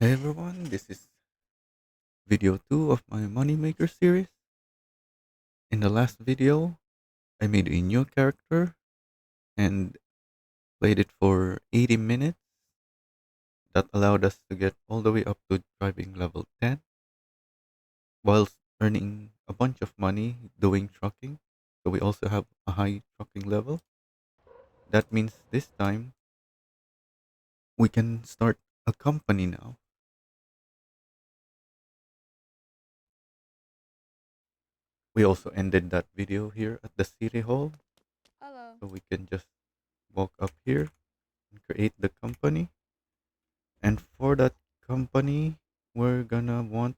Hey everyone, this is video 2 of my Moneymaker series. In the last video, I made a new character and played it for 80 minutes. That allowed us to get all the way up to driving level 10 whilst earning a bunch of money doing trucking. So we also have a high trucking level. That means this time we can start a company now. We also ended that video here at the city hall. Hello. So we can just walk up here and create the company. And for that company, we're gonna want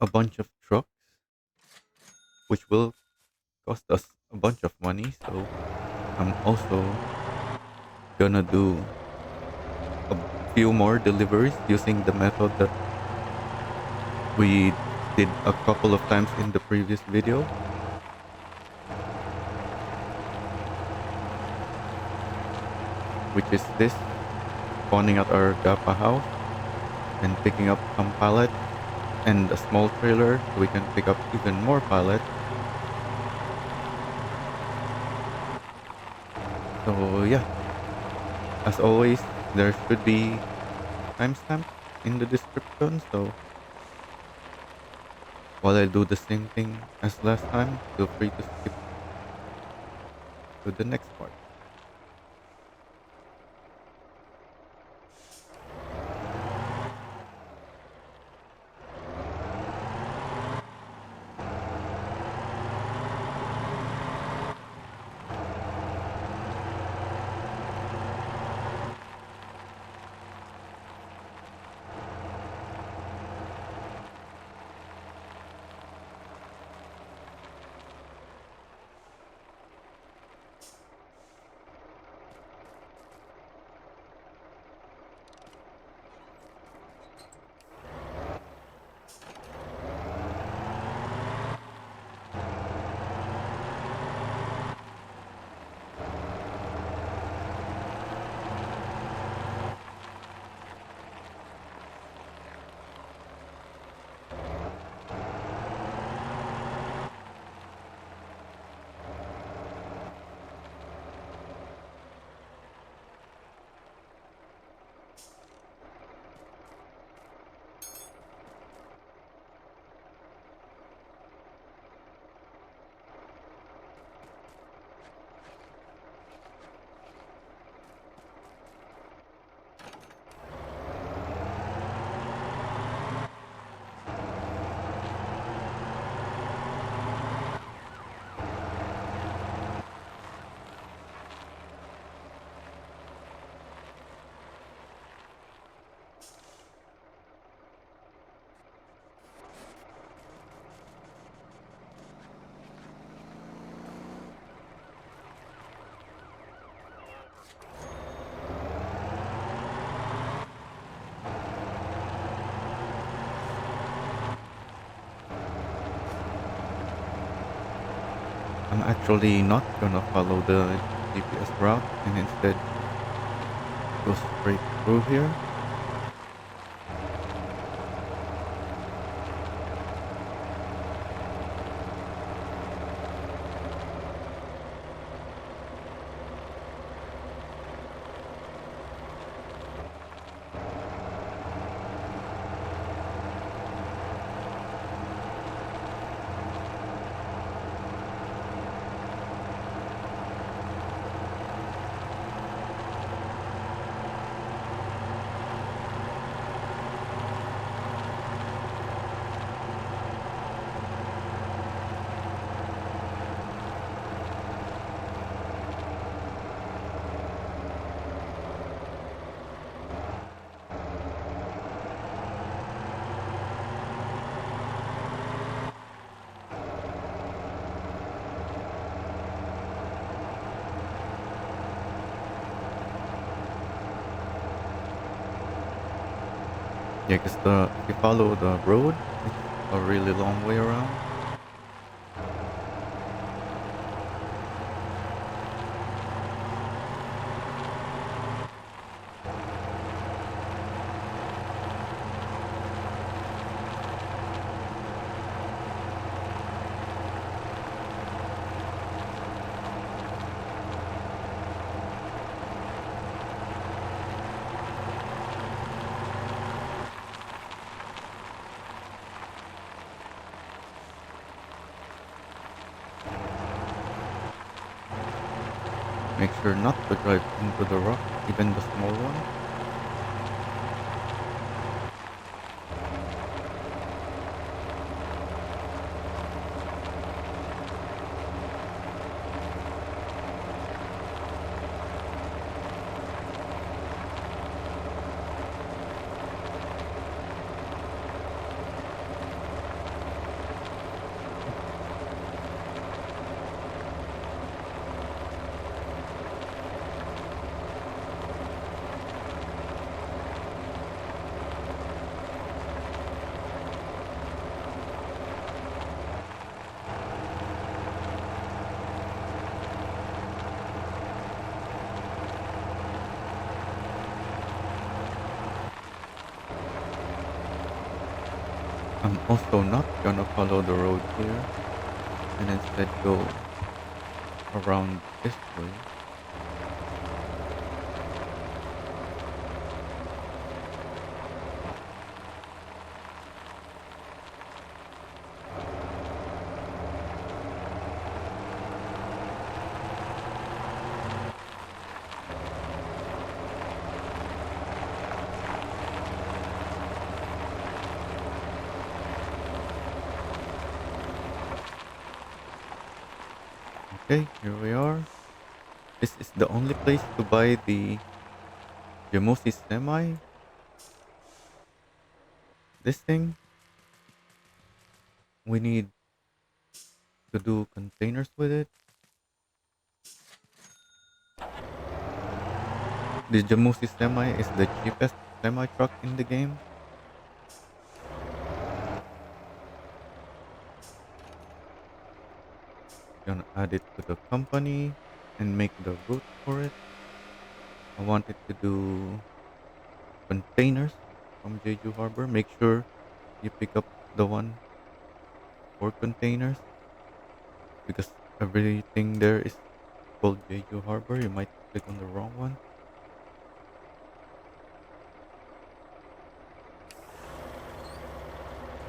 a bunch of trucks, which will cost us a bunch of money. So I'm also gonna do a few more deliveries using the method that we did a couple of times in the previous video, which is this spawning at our Gapa house and picking up some pallets and a small trailer so we can pick up even more pallets. So yeah, as always, there should be timestamp in the description. So while I do the same thing as last time, feel free to skip to the next part. I'm actually not gonna follow the GPS route and instead go straight through here. Yeah, because the if you follow the road, it's a really long way around. Make sure not to drive into the rock, even the small one. I'm also not gonna follow the road here and instead go around this way. Okay, here we are. This is the only place to buy the Jamusi semi. This thing, we need to do containers with it. The Jamusi semi is the cheapest semi truck in the game. Gonna add it to the company and make the route for it. I want it to do containers from Jeju Harbor. Make sure you pick up the one for containers because everything there is called Jeju Harbor. You might click on the wrong one.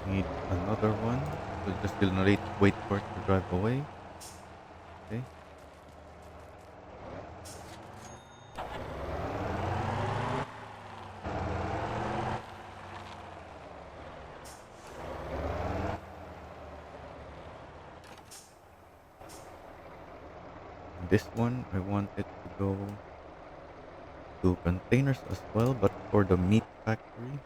Need another one. So just generate, wait for it to drive away. Okay. And this one, I want it to go to containers as well, but for the meat factory.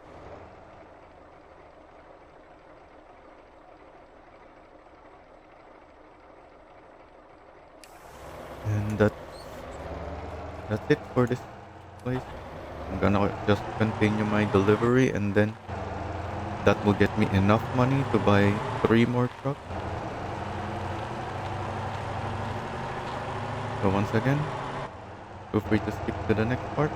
And that's it for this place. I'm gonna just continue my delivery and then that will get me enough money to buy 3 more trucks. So once again, feel free to skip to the next part.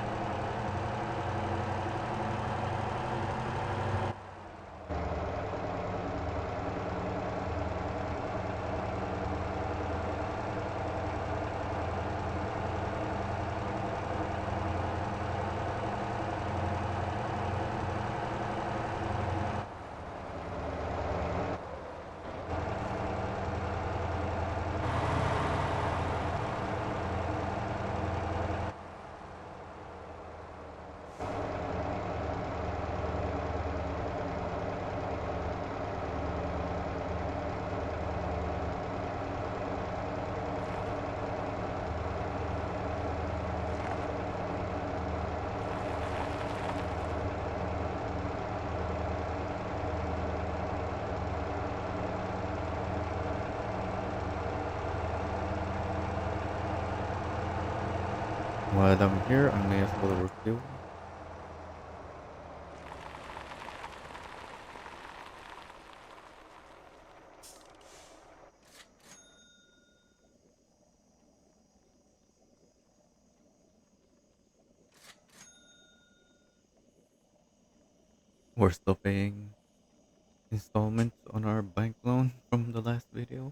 While I'm here, I may as well refuel. We're still paying installments on our bank loan from the last video.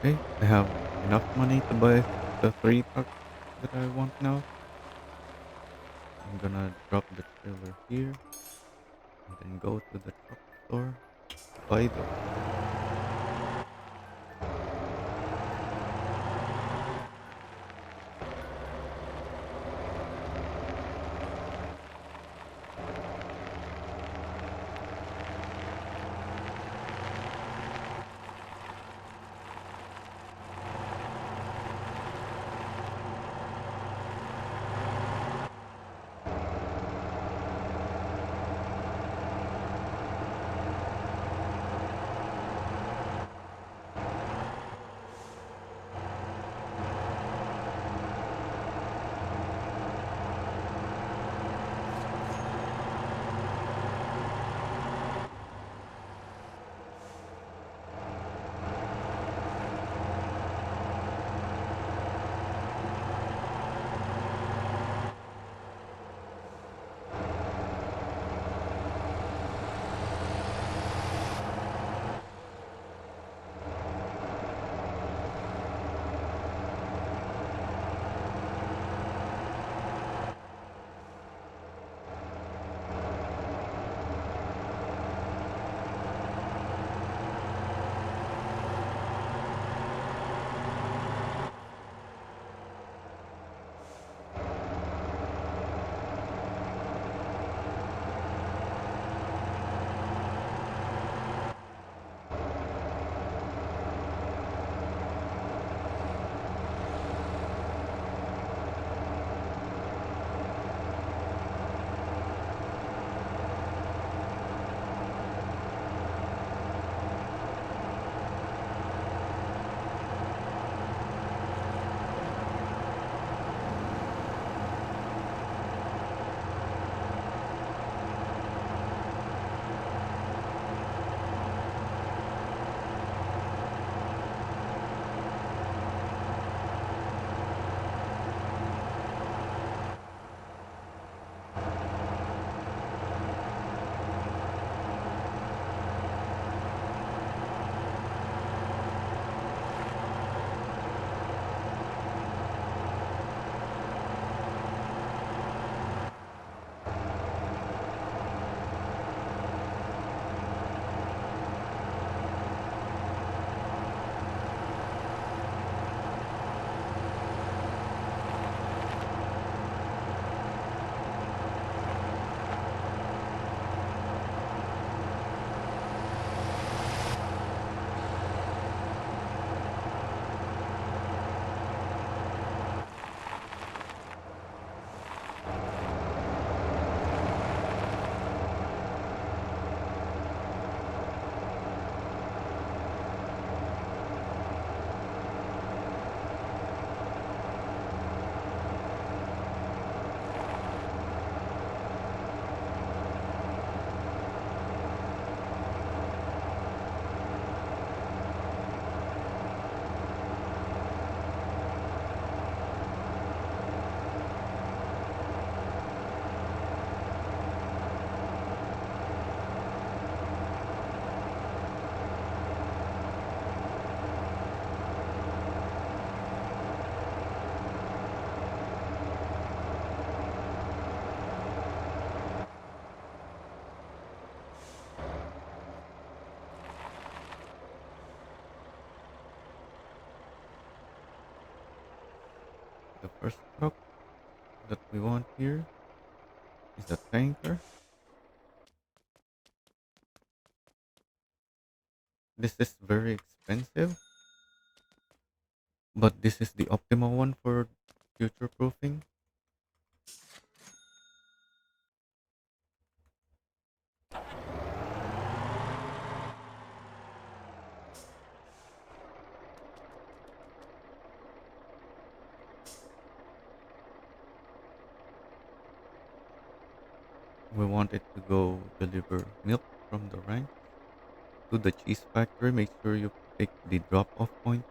Okay, I have enough money to buy the three trucks that I want now. I'm gonna drop the trailer here and then go to the truck store to buy those. The first truck that we want here is the tanker. This is very expensive, but this is the optimal one for future proofing. We want it to go deliver milk from the ranch to the cheese factory. Make sure you pick the drop off point,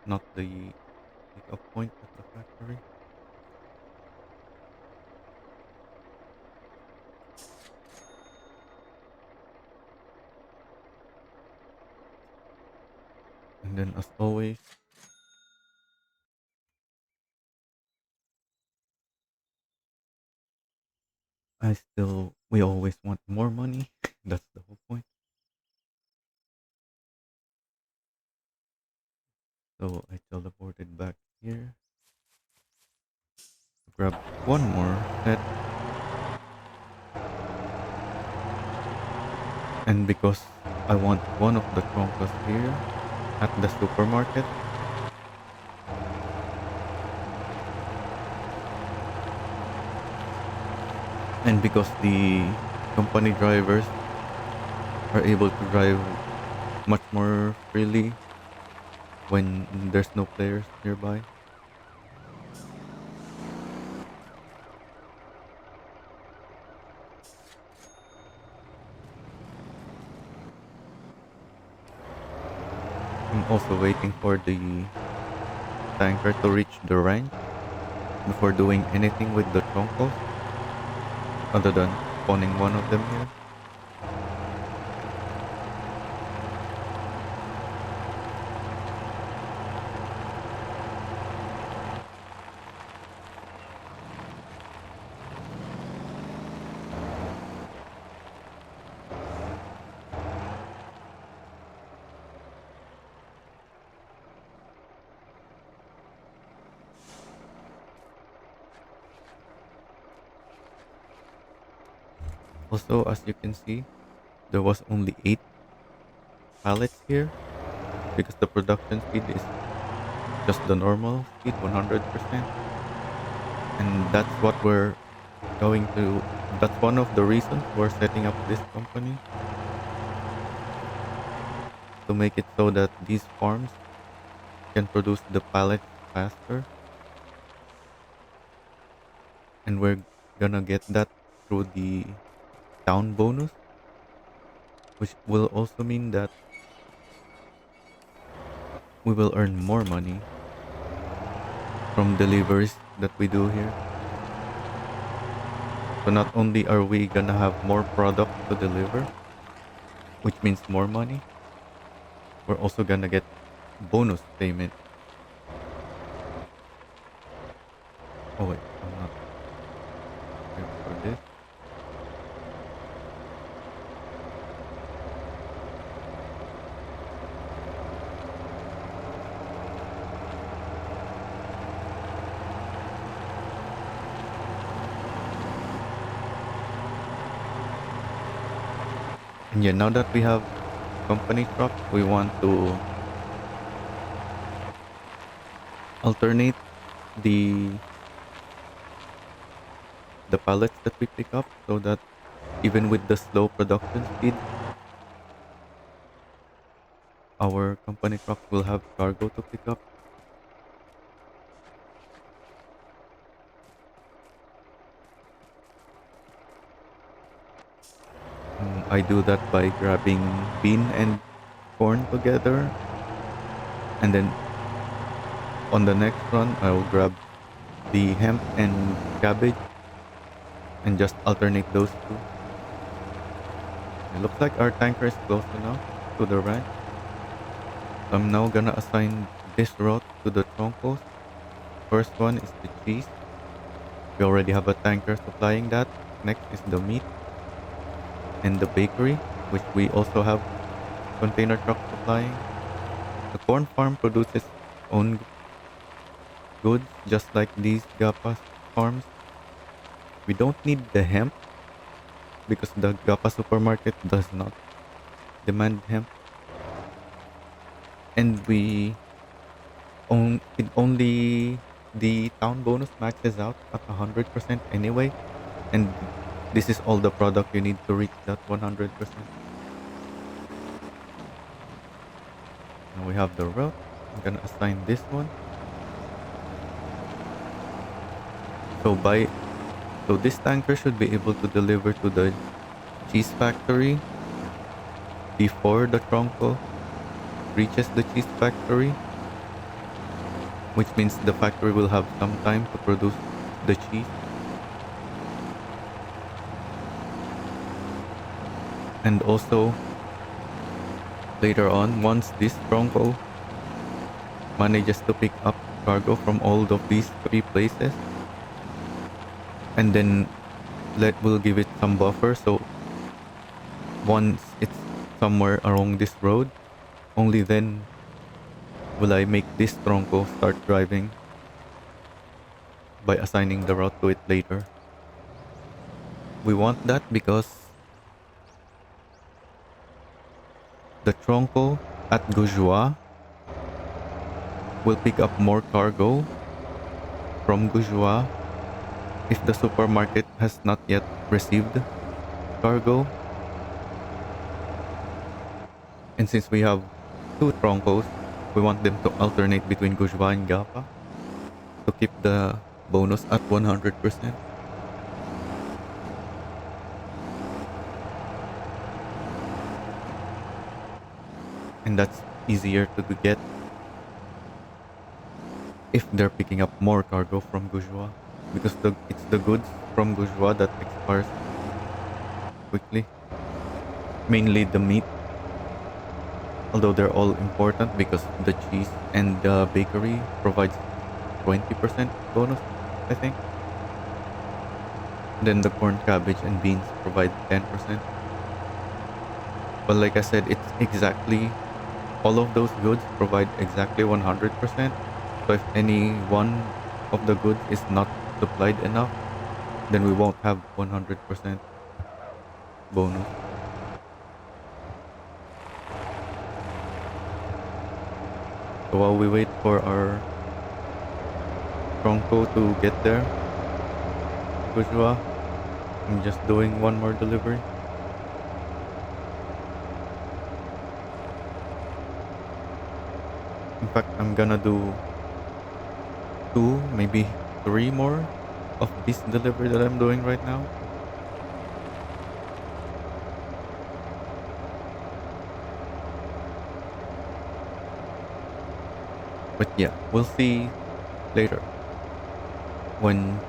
not the pick up point at the factory. And then as always, we always want more money. That's the whole point. So I teleported back here, grab one more set, and because I want one of the troncos here at the supermarket, and because the company drivers are able to drive much more freely when there's no players nearby. I'm also waiting for the tanker to reach the ranch before doing anything with the troncos other than spawning one of them here. Also, as you can see, there was only 8 pallets here because the production speed is just the normal speed, 100%. And that's one of the reasons we're setting up this company to make it so that these farms can produce the pallets faster. And we're gonna get that through the town bonus, which will also mean that we will earn more money from deliveries that we do here. So not only are we gonna have more product to deliver, which means more money, we're also gonna get bonus payment. Oh wait, I'm not here for this. And yeah, now that we have company truck, we want to alternate the the pallets that we pick up so that even with the slow production speed, our company trucks will have cargo to pick up. I do that by grabbing bean and corn together, and then on the next run, I'll grab the hemp and cabbage and just alternate those two. It looks like our tanker is close enough to the ranch. So I'm now gonna assign this route to the troncos. First one is the cheese. We already have a tanker supplying that. Next is the meat and the bakery, which we also have container truck supplying. The corn farm produces its own goods, just like these Gapa farms. We don't need the hemp because the Gapa supermarket does not demand hemp, and only the town bonus maxes out at 100% anyway, and this is all the product you need to reach that 100%. Now we have the route. I'm gonna assign this one. So by so this tanker should be able to deliver to the cheese factory before the tronco reaches the cheese factory, which means the factory will have some time to produce the cheese. And also later on, once this tronco manages to pick up cargo from all of these three places, and then let will give it some buffer. So once it's somewhere along this road, only then will I make this tronco start driving by assigning the route to it later. We want that because the tronco at Gujua will pick up more cargo from Gujua if the supermarket has not yet received cargo. And since we have two troncos, we want them to alternate between Gujua and Gapa to keep the bonus at 100%. And that's easier to get if they're picking up more cargo from Gujua, because it's the goods from Gujua that expires quickly. Mainly the meat, although they're all important because the cheese and the bakery provides 20% bonus, I think. Then the corn, cabbage, and beans provide 10%. But like I said, it's exactly all of those goods provide exactly 100%. So if any one of the goods is not supplied enough, then we won't have 100% bonus. So while we wait for our tronco to get there, Gujua, I'm just doing one more delivery. In fact, I'm gonna do two, maybe three more of this delivery that I'm doing right now. But yeah, we'll see later when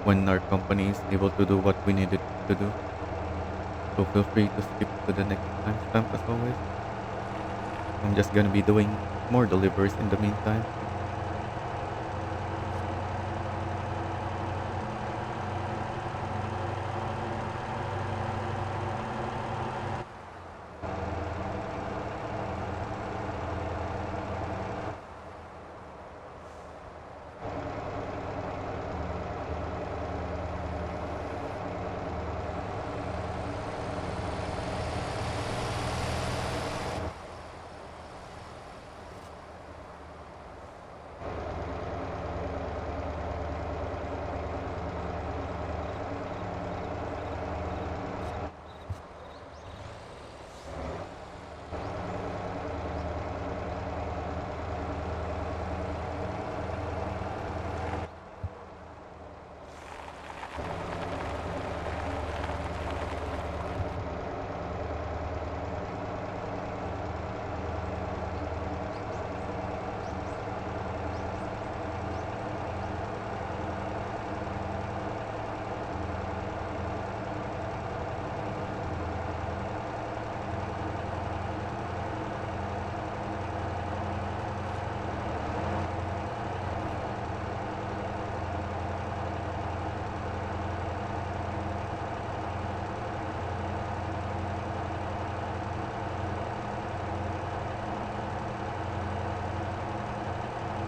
when our company is able to do what we need it to do. So feel free to skip to the next timestamp as always. I'm just gonna be doing more deliveries in the meantime.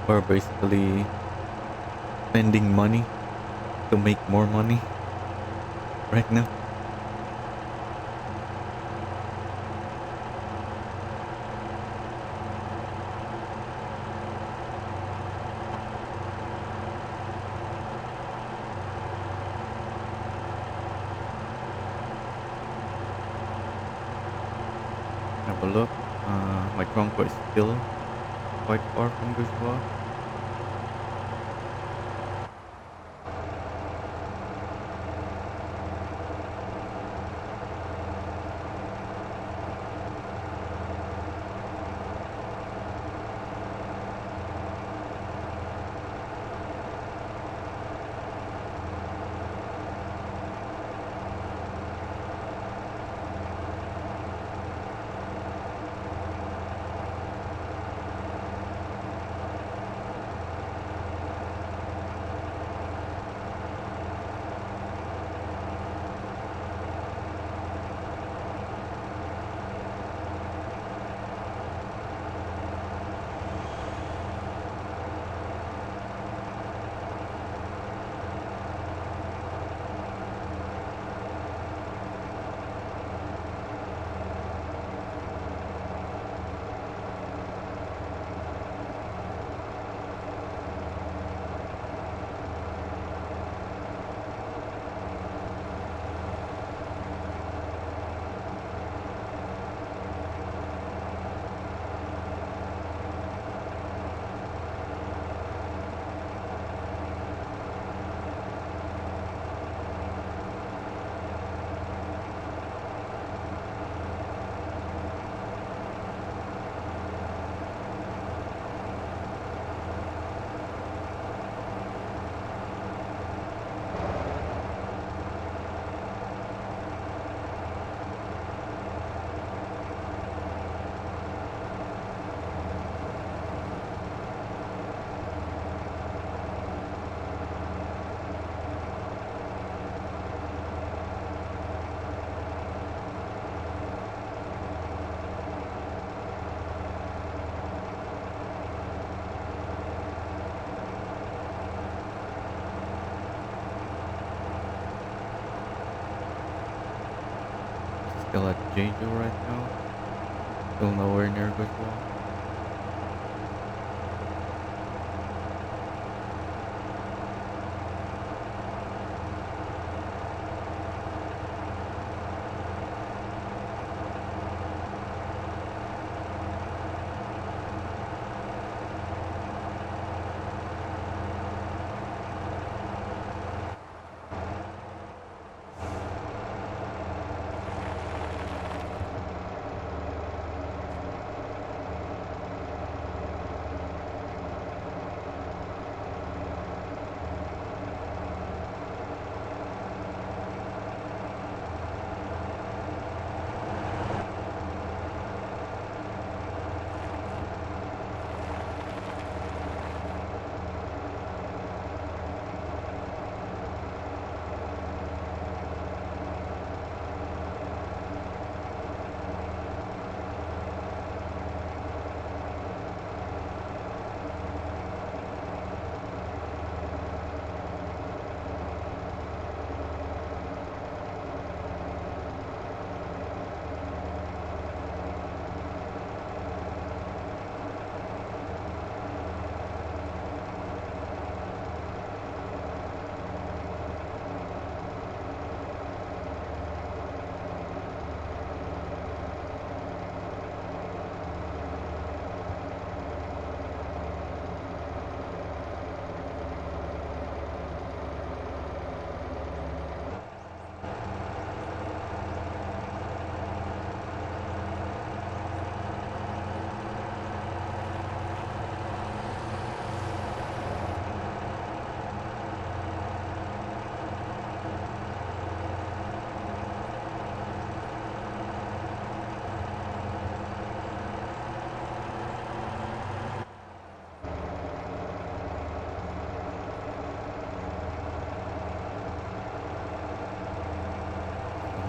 We're basically spending money to make more money right now. Have a look. My tronco is still quite far from Gujwa. Still at Jeju right now. Still nowhere near Guizhou.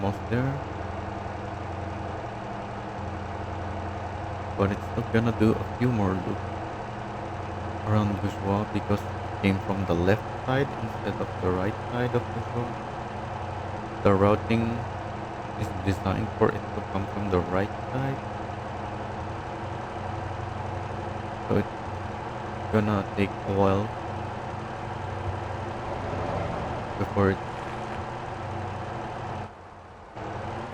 Almost there. But it's still gonna do a few more loops around Guizhou because it came from the left side instead of the right side of Guizhou. The routing is designed for it to come from the right side, so it's gonna take a while before it's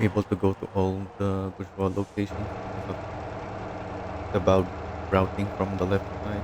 able to go to all the Guizhou locations because of the bad routing from the left side.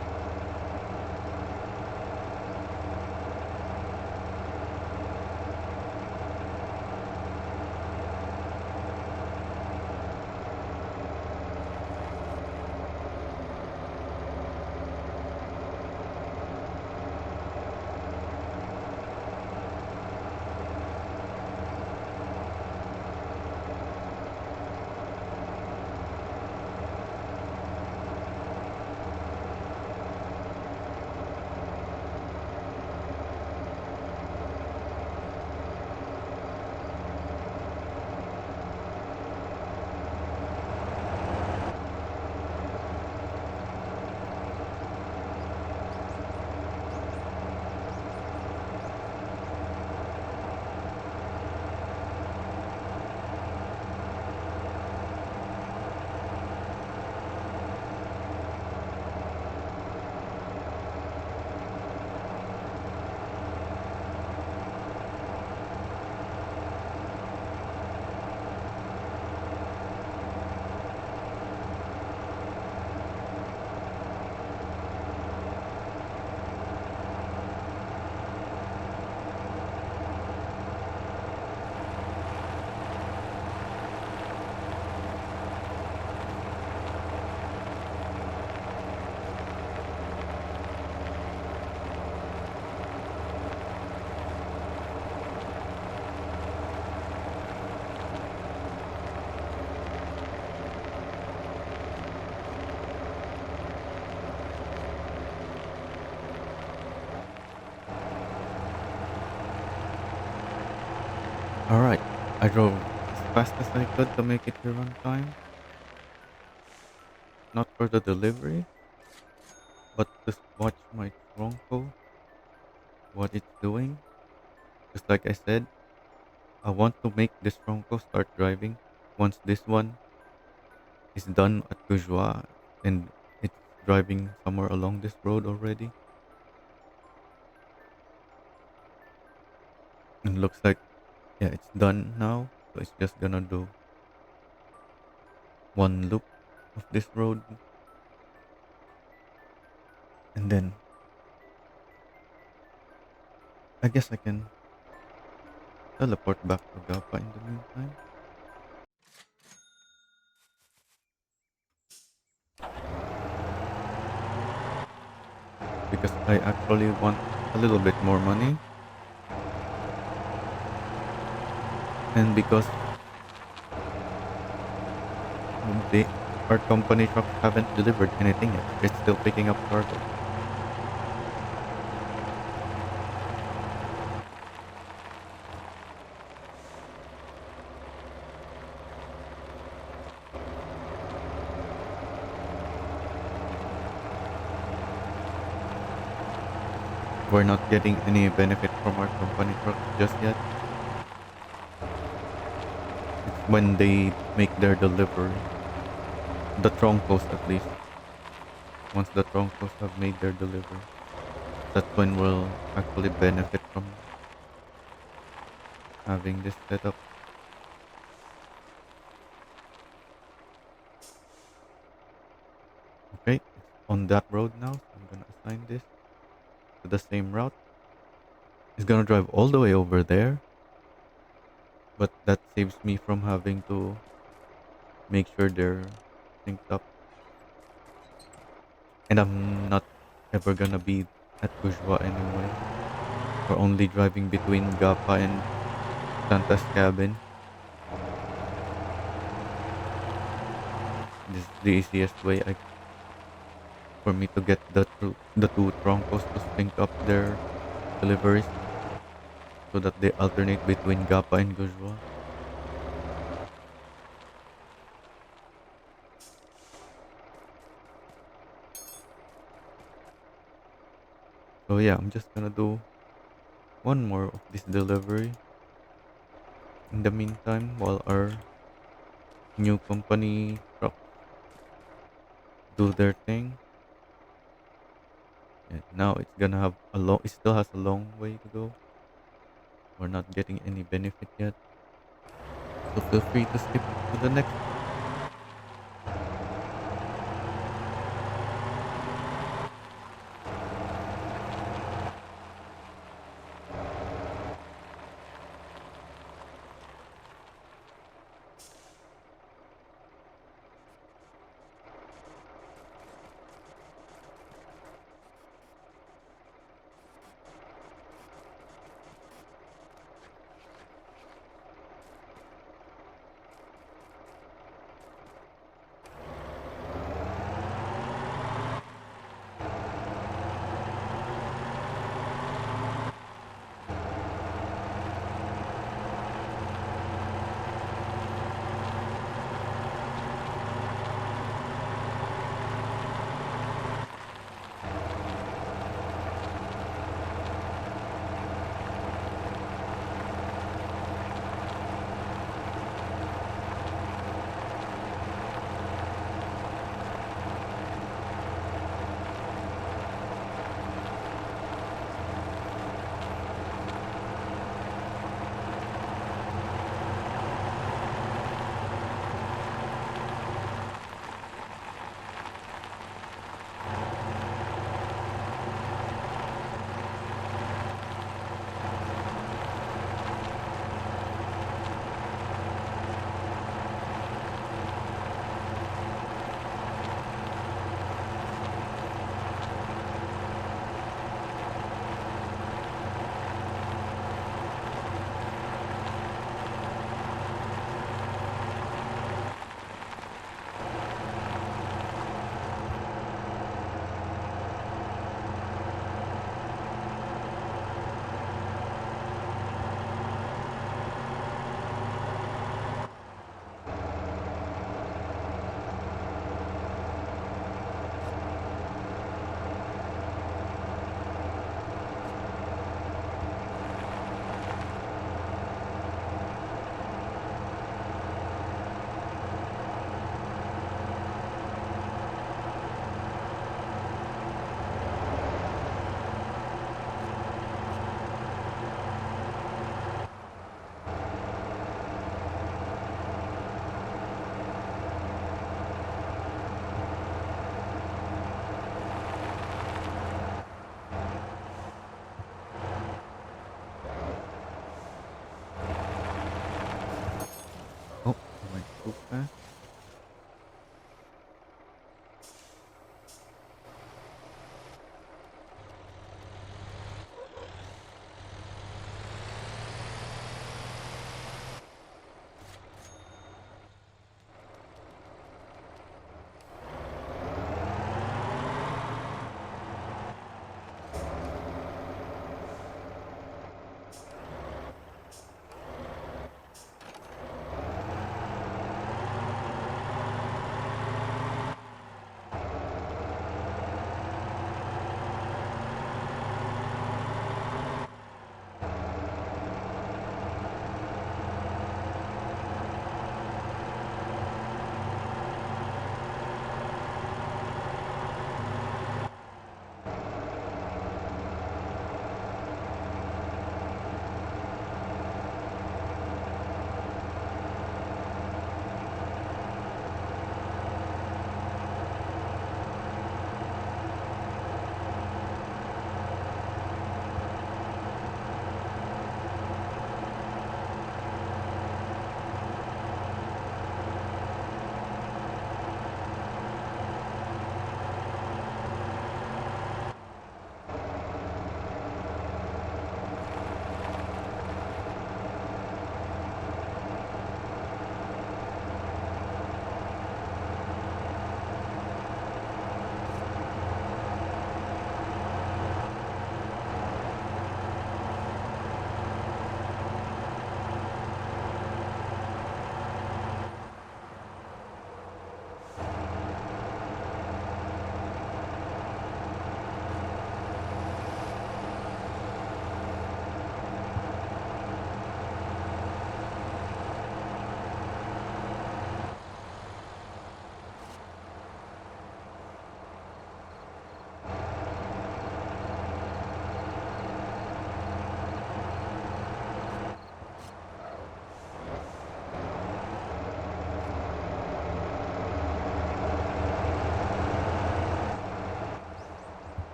Alright, I drove as fast as I could to make it here on time. Not for the delivery, but to watch my Tronco, what it's doing. Just like I said, I want to make this Tronco start driving. once this one is done at Gujwa and it's driving somewhere along this road already, and looks like yeah, it's done now. So it's just gonna do one loop of this road, and then I guess I can teleport back to Gapa in the meantime because I actually want a little bit more money, and because they our company trucks haven't delivered anything yet. It's still picking up cargo. We're not getting any benefit from our company trucks just yet. It's when they make their delivery. The troncos at least. Once the troncos have made their delivery, that's when we'll actually benefit from having this set up. Okay, it's on that road now, so I'm gonna assign this to the same route. It's gonna drive all the way over there, but that saves me from having to make sure they're synced up. And I'm not ever gonna be at Gujwa anyway. We're only driving between Gapa and Santa's cabin. This is the easiest way for me to get the two troncos to sync up their deliveries so that they alternate between Gapa and Gujwa. So yeah, I'm just gonna do one more of this delivery in the meantime while our new company trucks do their thing. And now it's gonna have a long it still has a long way to go. We're not getting any benefit yet. So feel free to skip to the next one. so fast.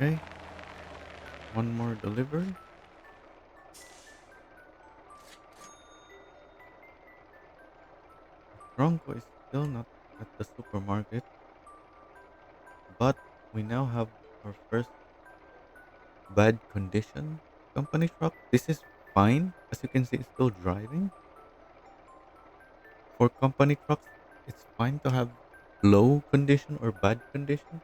Okay, one more delivery. Tronco is still not at the supermarket, but we now have our first bad condition company truck. This is fine. As you can see, it's still driving. For company trucks, it's fine to have low condition or bad condition.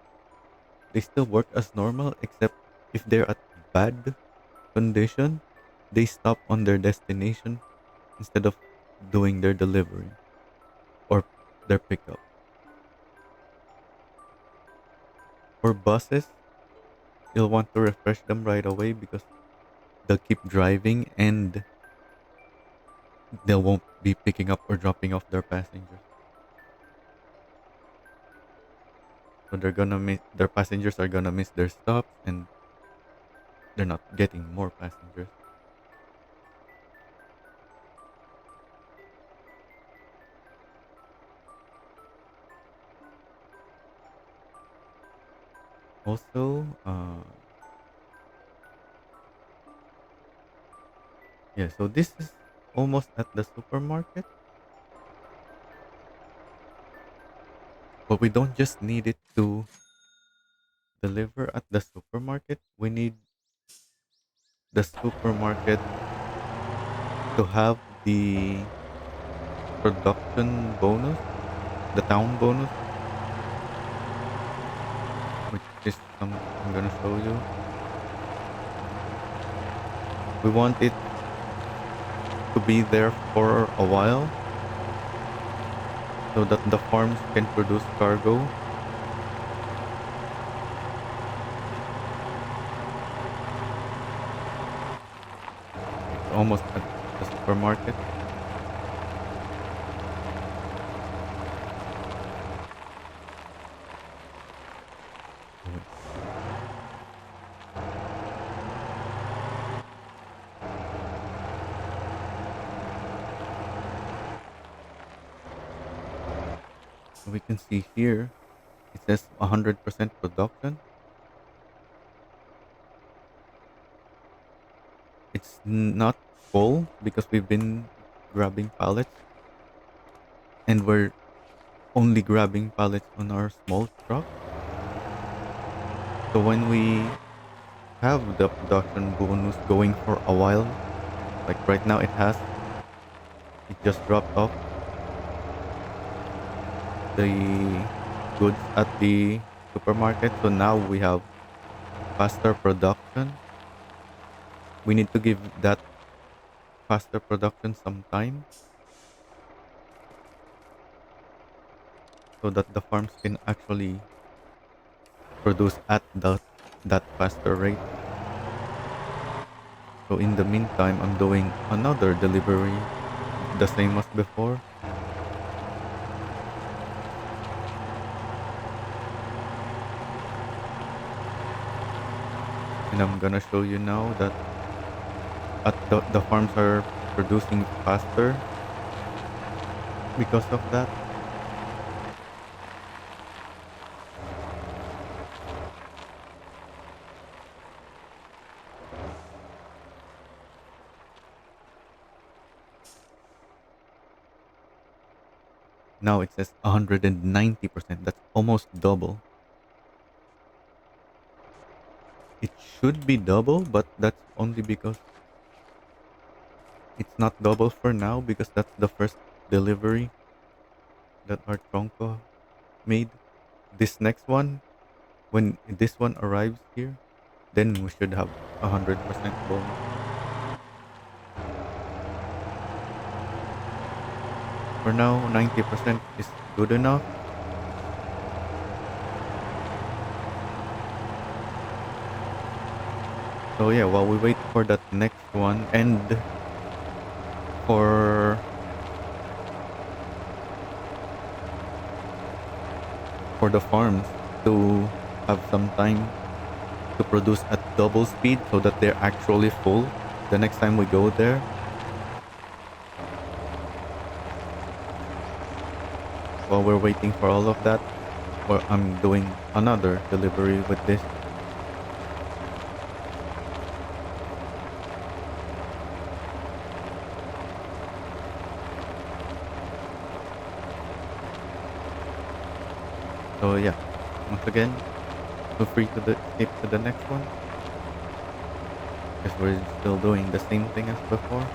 They still work as normal, except if they're at bad condition, they stop on their destination instead of doing their delivery or their pickup. For buses, you'll want to refresh them right away because they'll keep driving and they won't be picking up or dropping off their passengers. So they're gonna miss their passengers are gonna miss their stops and they're not getting more passengers. Also, yeah, so this is almost at the supermarket, but we don't just need it to deliver at the supermarket. We need the supermarket to have the production bonus, the town bonus, which is some I'm gonna show you. We want it to be there for a while so that the farms can produce cargo. It's almost at the supermarket. Oh, wait. So we can see here it says 100% production. It's not full because we've been grabbing pallets and we're only grabbing pallets on our small truck. So when we have the production bonus going for a while, like right now it just dropped off the goods at the supermarket. So now we have faster production. We need to give that faster production some time so that the farms can actually produce at that faster rate. So in the meantime, I'm doing another delivery, the same as before. And I'm gonna show you now that at the farms are producing faster because of that. Now it says 190%. That's almost double. It should be double, but that's only because it's not double for now because that's the first delivery that our Tronco made. This next one, when this one arrives here, then we should have 100% bonus. For now, 90% is good enough. So yeah, while we wait for that next one and for the farms to have some time to produce at double speed so that they're actually full the next time we go there. While we're waiting for all of that, well, I'm doing another delivery with this. So yeah, once again, feel free to skip to the next one because we're still doing the same thing as before.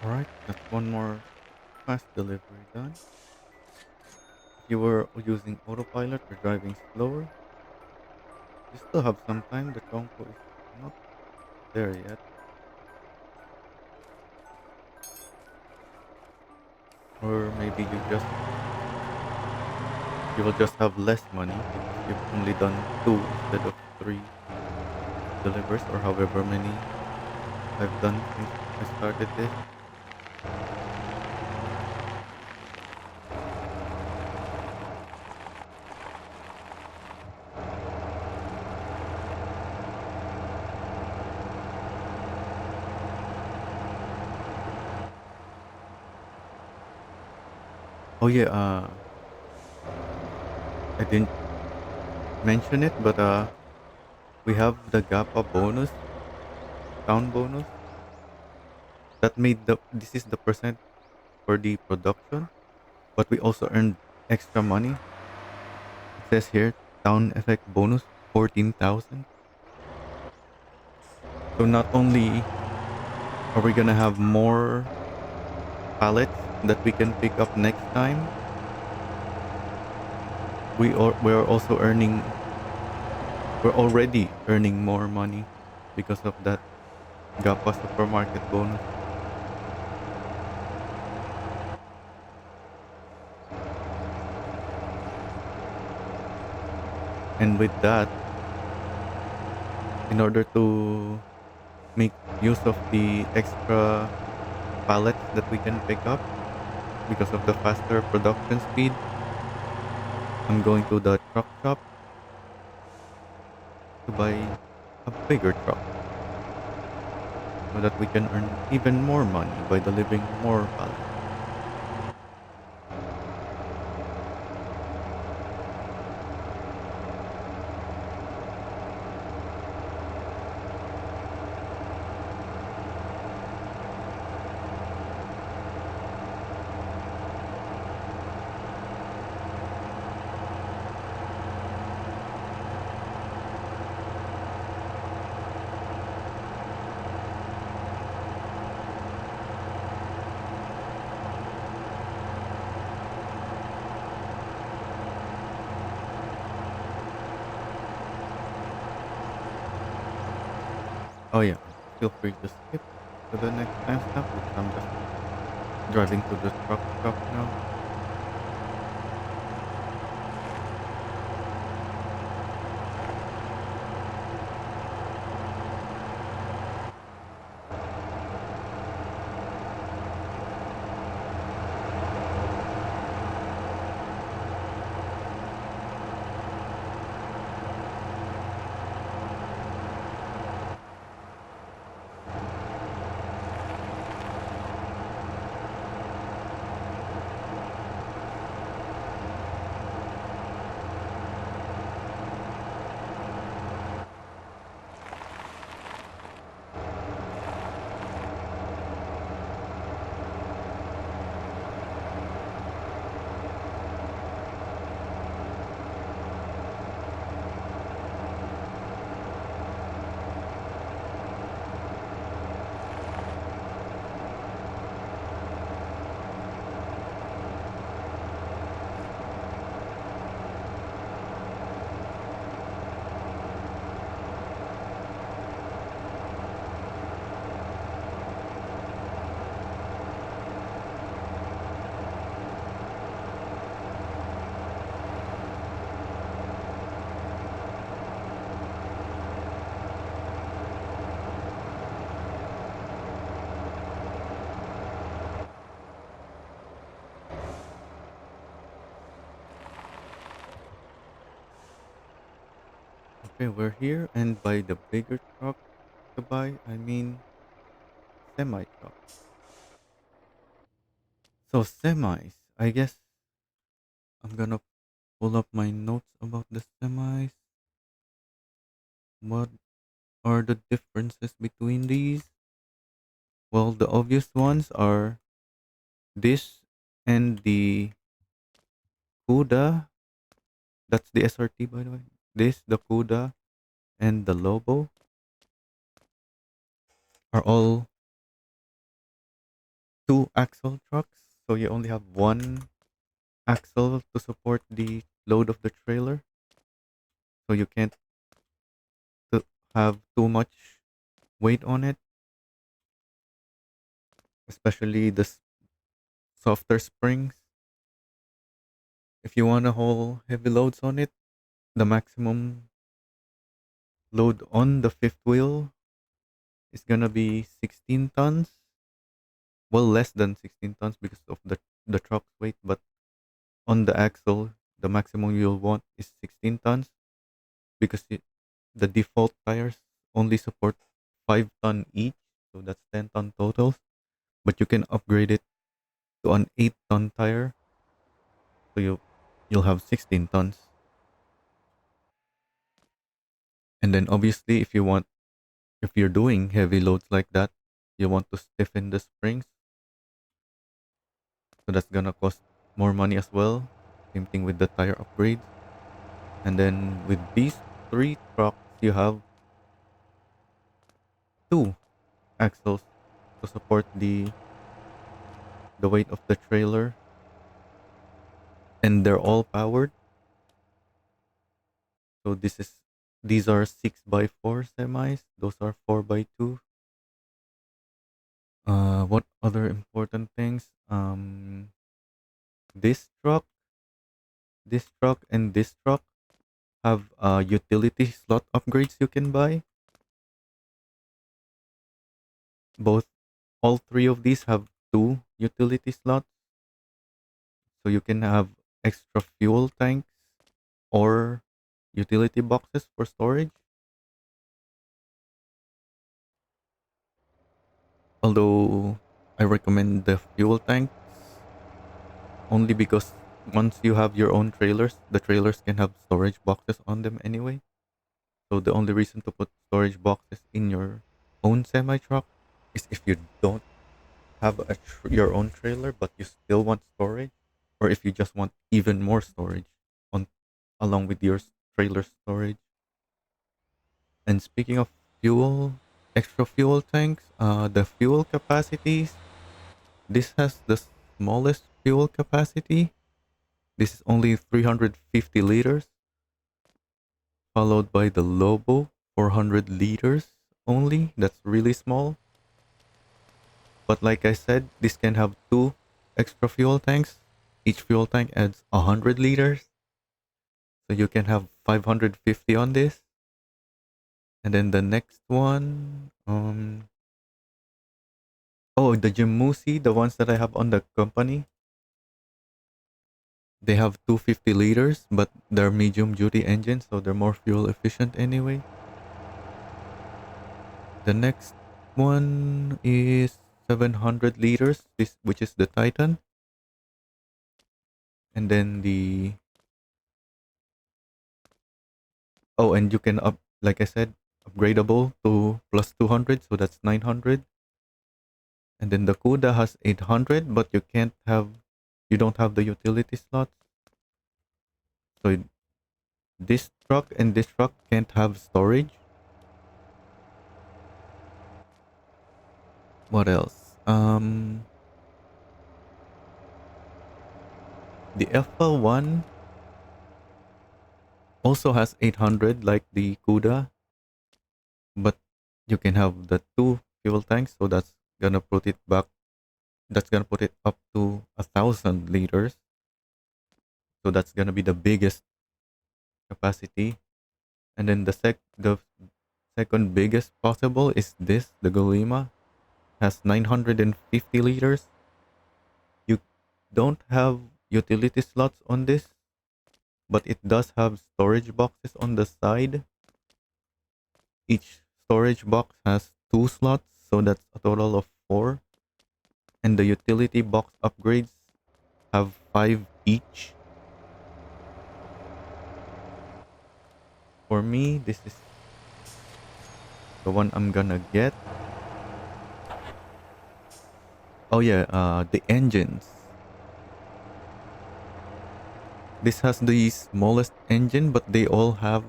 Alright, that's one more fast delivery done. If you were using autopilot or driving slower, you still have some time. The chonko is not there yet. Or maybe you will just have less money because you've only done two instead of three delivers or however many I've done since I started this. Oh yeah, I didn't mention it, but we have the Gapa bonus, town bonus. That made the this is the percent for the production, but we also earned extra money. It says here town effect bonus 14,000. So not only are we gonna have more pallets that we can pick up next time, we're also earning we're already earning more money because of that Gapa supermarket bonus. And with that, in order to make use of the extra pallets that we can pick up because of the faster production speed, I'm going to the truck shop to buy a bigger truck so that we can earn even more money by delivering more pallets. Oh yeah, feel free to skip to the next timestamp because I'm just driving to the truck shop now. Okay, we're here, and by the bigger truck to buy, I mean semi truck. So semis, I guess I'm gonna pull up my notes about the semis. What are the differences between these? Well, the obvious ones are this and the CUDA. That's the SRT, by the way. This, the CUDA, and the Lobo are all two axle trucks, so you only have one axle to support the load of the trailer, so you can't have too much weight on it, especially the softer springs. If you want to haul heavy loads on it, the maximum load on the fifth wheel is gonna be 16 tons. Well, less than 16 tons because of the truck's weight, but on the axle, the maximum you'll want is 16 tons because the default tires only support 5 ton each, so that's 10-ton totals. But you can upgrade it to an 8-ton tire, so you'll have 16 tons. And then obviously, if you're doing heavy loads like that, you want to stiffen the springs, so that's gonna cost more money as well. Same thing with the tire upgrades. And then with these three trucks, you have two axles to support the weight of the trailer, and they're all powered. So these are 6x4 semis. Those are 4x2. What other important things? This truck, this truck, and this truck have utility slot upgrades you can buy. Both, all three of these have two utility slots, so you can have extra fuel tanks or utility boxes for storage. Although I recommend the fuel tanks only because once you have your own trailers, the trailers can have storage boxes on them anyway. So the only reason to put storage boxes in your own semi truck is if you don't have your own trailer but you still want storage, or if you just want even more storage on along with your trailer storage. And speaking of fuel, extra fuel tanks, the fuel capacities, this has the smallest fuel capacity. This is only 350 liters, followed by the Lobo, 400 liters only. That's really small. But like I said, this can have two extra fuel tanks. Each fuel tank adds 100 liters. So you can have 550 on this. And then the next one, oh, the Jimusi, the ones that I have on the company, they have 250 liters, but they're medium duty engines, so they're more fuel efficient anyway. The next one is 700 liters, which is the Titan. And then and you can like I said, upgradable to plus 200, so that's 900. And then the Kuda has 800, but you don't have the utility slots. So this truck and this truck can't have storage. What else? The FL1 also has 800 like the Kuda, but you can have the two fuel tanks, so gonna put it back. That's gonna put it up to 1,000 liters. So that's gonna be the biggest capacity. And then the second biggest possible is the Golema has 950 liters. You don't have utility slots on this, but it does have storage boxes on the side. Each storage box has two slots, so that's a total of four. And the utility box upgrades have five each. For me, this is the one I'm gonna get. Oh yeah, the engines. This has the smallest engine, but they all have,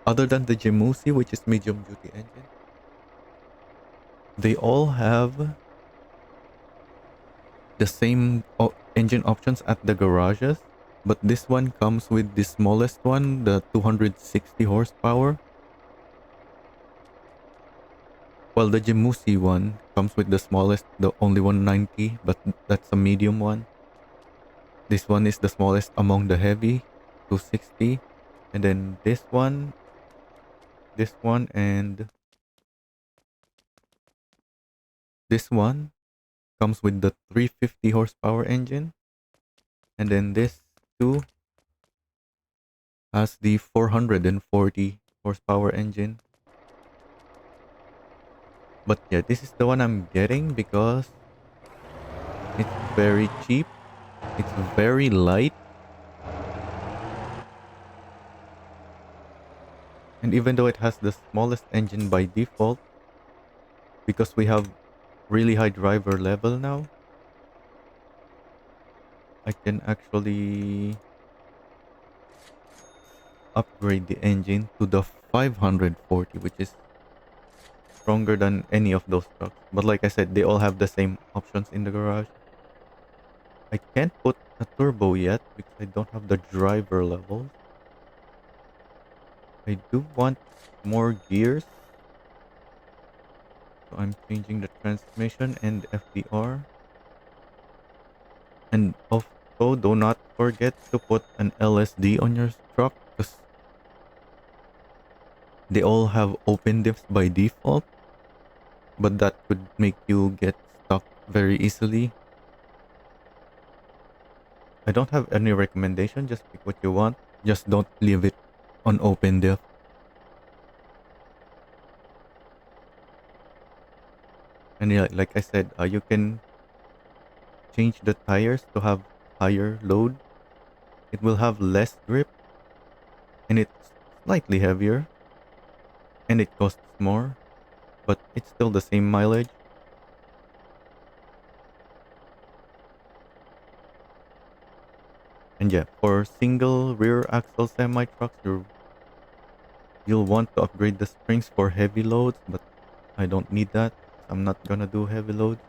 other than the Jimusi, which is medium duty engine, they all have the same engine options at the garages, but this one comes with the smallest one, the 260 horsepower, while the Jimusi one comes with the smallest, the only 190, but that's a medium one. This one is the smallest among the heavy, 260, and then this one, and this one comes with the 350 horsepower engine, and then this two has the 440 horsepower engine. But yeah, this is the one I'm getting because it's very cheap, it's very light, and even though it has the smallest engine by default, because we have really high driver level now, I can actually upgrade the engine to the 540, which is stronger than any of those trucks. But like I said, they all have the same options in the garage. I can't put a turbo yet because I don't have the driver levels. I do want more gears, so I'm changing the transmission and FDR. And also, do not forget to put an LSD on your truck because they all have open diffs by default, but that could make you get stuck very easily. I don't have any recommendation, just pick what you want. Just don't leave it on open diff. And yeah, like I said, you can change the tires to have higher load. It will have less grip and it's slightly heavier and it costs more, but it's still the same mileage. And yeah, for single rear axle semi trucks, you'll want to upgrade the springs for heavy loads, but I don't need that. I'm not gonna do heavy loads.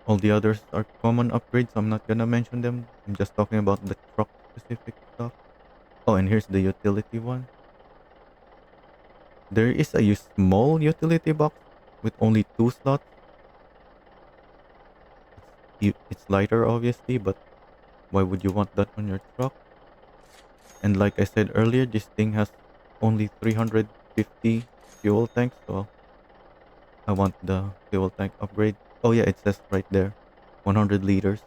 All the others are common upgrades, so I'm not gonna mention them. I'm just talking about the truck specific stuff. Oh, and here's the utility one. There is a small utility box with only two slots. It's lighter, obviously, but why would you want that on your truck? And like I said earlier, this thing has only 350 fuel tanks, so I want the fuel tank upgrade. Oh yeah, it says right there, 100 liters.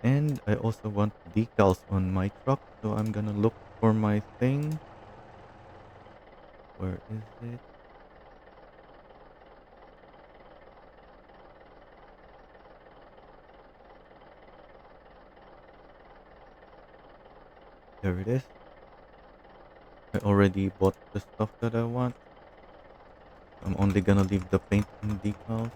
And I also want decals on my truck, so I'm gonna look for my thing. Where is it? There it is. I already bought the stuff that I want. I'm only gonna leave the paint and decals.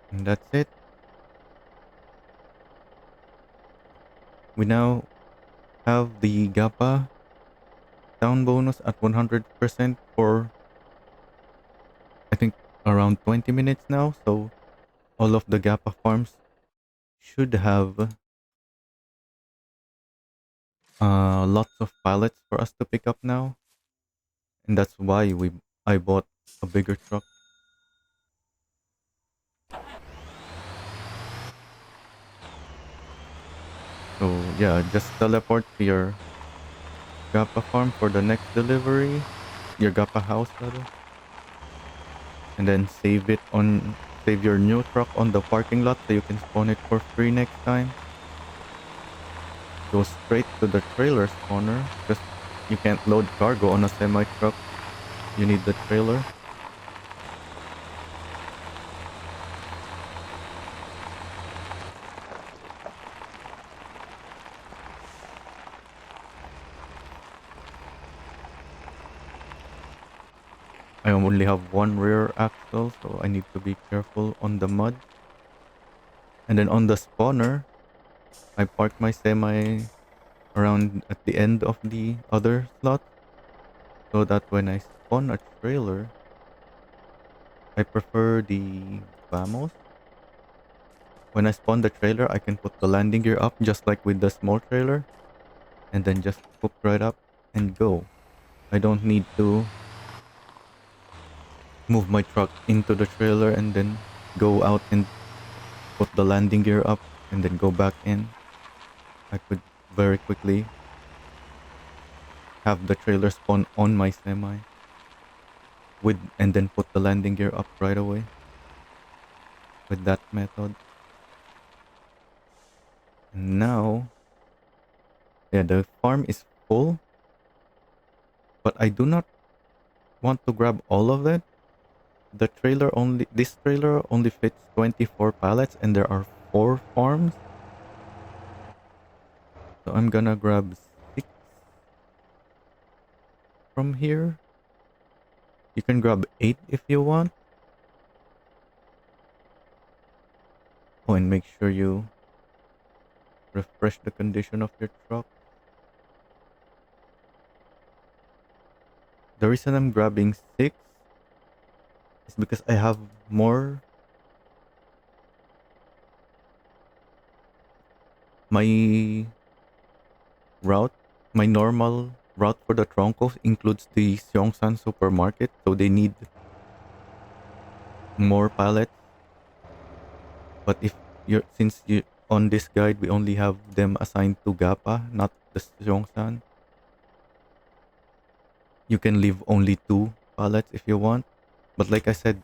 And that's it. We now have the Gapa down bonus at 100% for I think around 20 minutes now. So all of the Gapa farms should have lots of pallets for us to pick up now. And that's why I bought a bigger truck. So yeah, just teleport to your Gapa farm for the next delivery. Your Gapa house rather. And then save your new truck on the parking lot so you can spawn it for free next time. Go straight to the trailer spawner because you can't load cargo on a semi truck. You need the trailer. I only have one rear axle, so I need to be careful on the mud. And then on the spawner, I park my semi around at the end of the other slot so that when I spawn a trailer, I prefer the Vamos. When I spawn the trailer, I can put the landing gear up just like with the small trailer and then just hook right up and go. I don't need to move my truck into the trailer and then go out and put the landing gear up and then go back in. I could very quickly have the trailer spawn on my semi with and then put the landing gear up right away with that method. And now, yeah, the farm is full, but I do not want to grab all of it. This trailer only fits 24 pallets and there are 4 farms. So I'm gonna grab 6 from here. You can grab 8 if you want. Oh, and make sure you refresh the condition of your truck. The reason I'm grabbing 6 is because I have more. My route, my normal route for the Troncos includes the Seongsan supermarket, so they need more pallets. But if you're since you on this guide we only have them assigned to Gapa, not the Seongsan, you can leave only 2 pallets if you want. But like I said,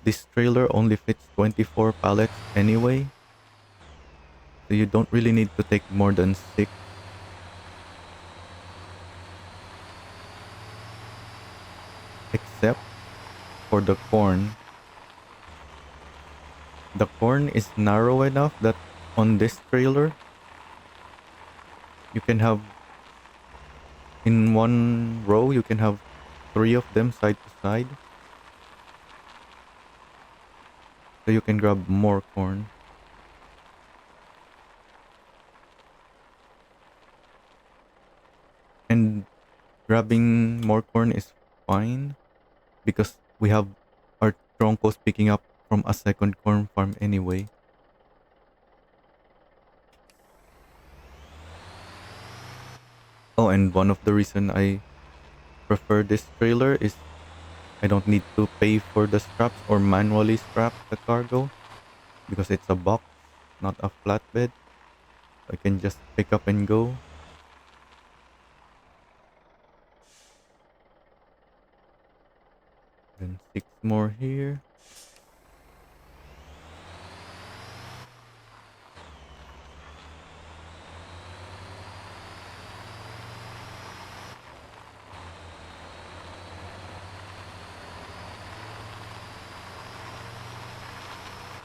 this trailer only fits 24 pallets anyway, so you don't really need to take more than 6, except for the corn. The corn is narrow enough that on this trailer you can have in one row you can have 3 of them side to side, so you can grab more corn. And grabbing more corn is fine because we have our troncos picking up from a second corn farm anyway. Oh, and one of the reason I prefer this trailer is I don't need to pay for the straps or manually strap the cargo because it's a box, not a flatbed. I can just pick up and go. Then 6 more here.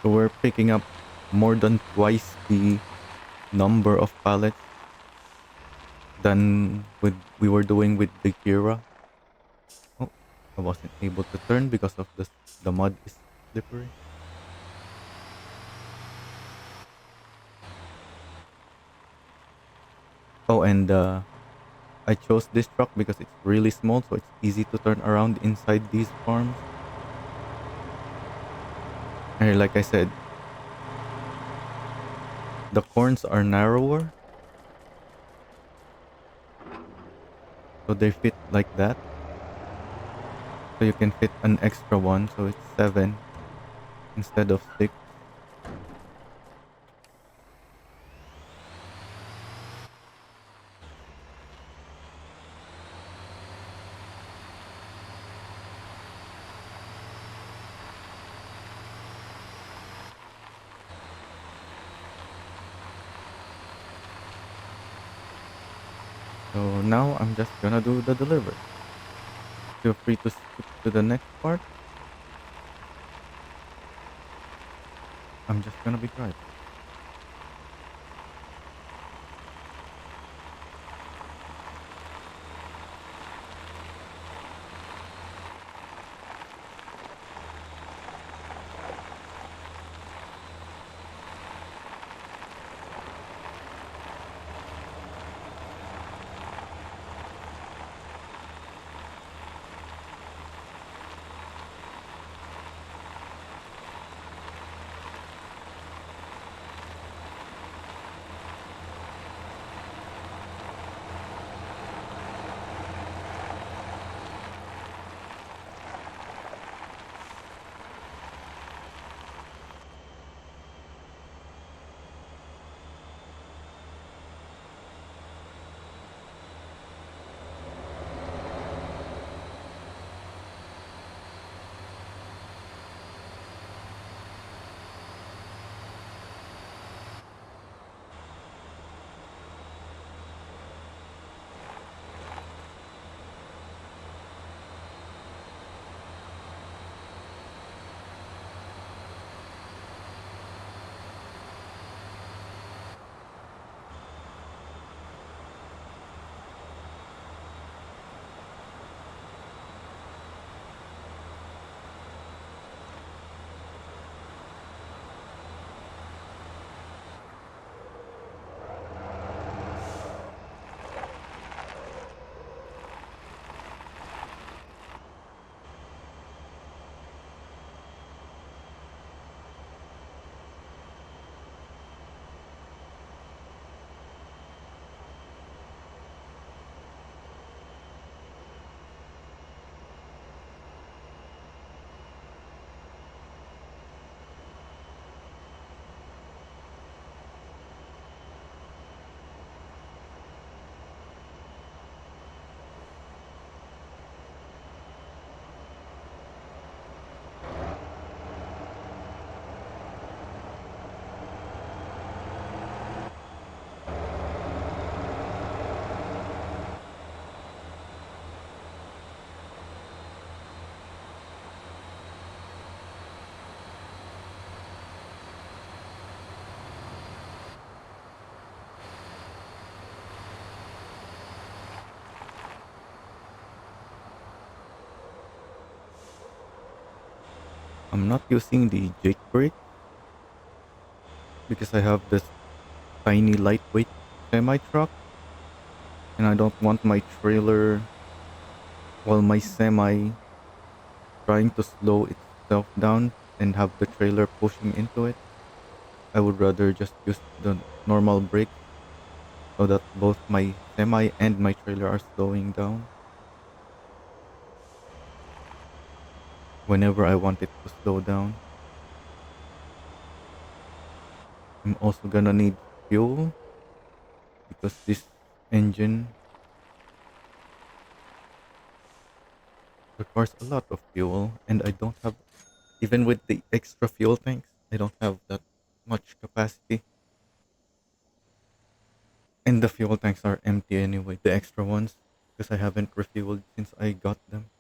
So we're picking up more than twice the number of pallets than with we were doing with the Kira. Oh, I wasn't able to turn because of the mud is slippery. Oh, and I chose this truck because it's really small, so it's easy to turn around inside these farms. And like I said, the corns are narrower, so they fit like that. So you can fit an extra one, so it's 7 instead of 6. So now I'm just gonna do the delivery. Feel free to skip to the next part. I'm just gonna be driving. I'm not using the Jake brake because I have this tiny lightweight semi truck and I don't want my trailer, while my semi trying to slow itself down and have the trailer pushing into it. I would rather just use the normal brakes so that both my semi and my trailer are slowing down whenever I want it to slow down. I'm also gonna need fuel because this engine requires a lot of fuel and I don't have, even with the extra fuel tanks, I don't have that much capacity. And the fuel tanks are empty anyway, the extra ones, because I haven't refueled since I got them.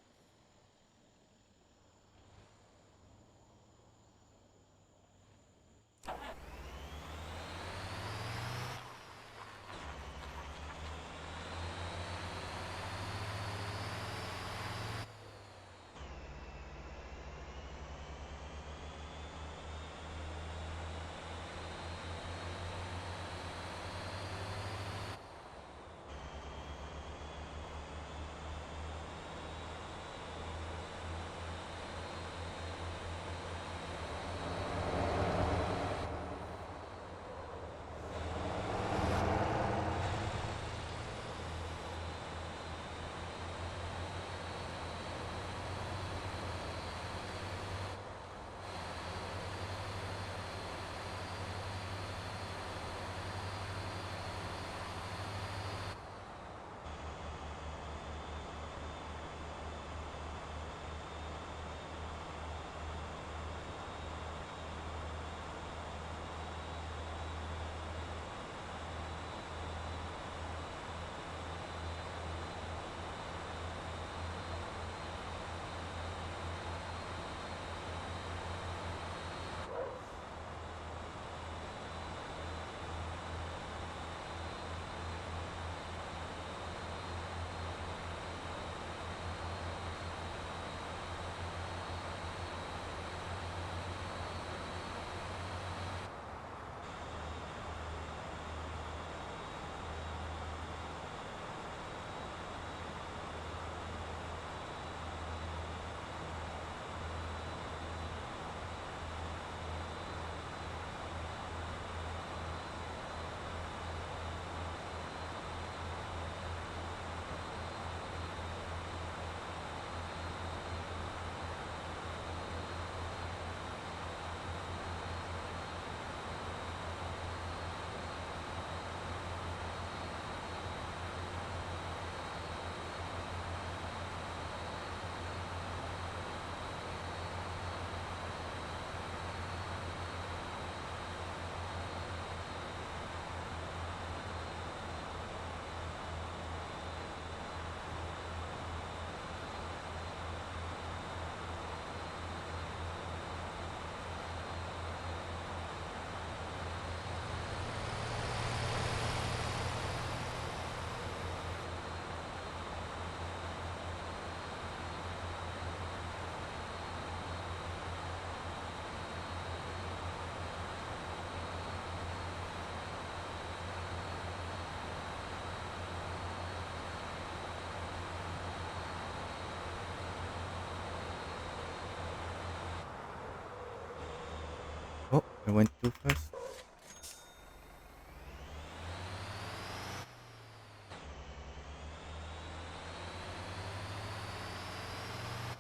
Oh, I went too fast.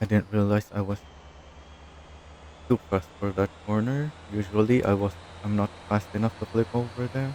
I didn't realize I was too fast for that corner. Usually I'm not fast enough to flip over there.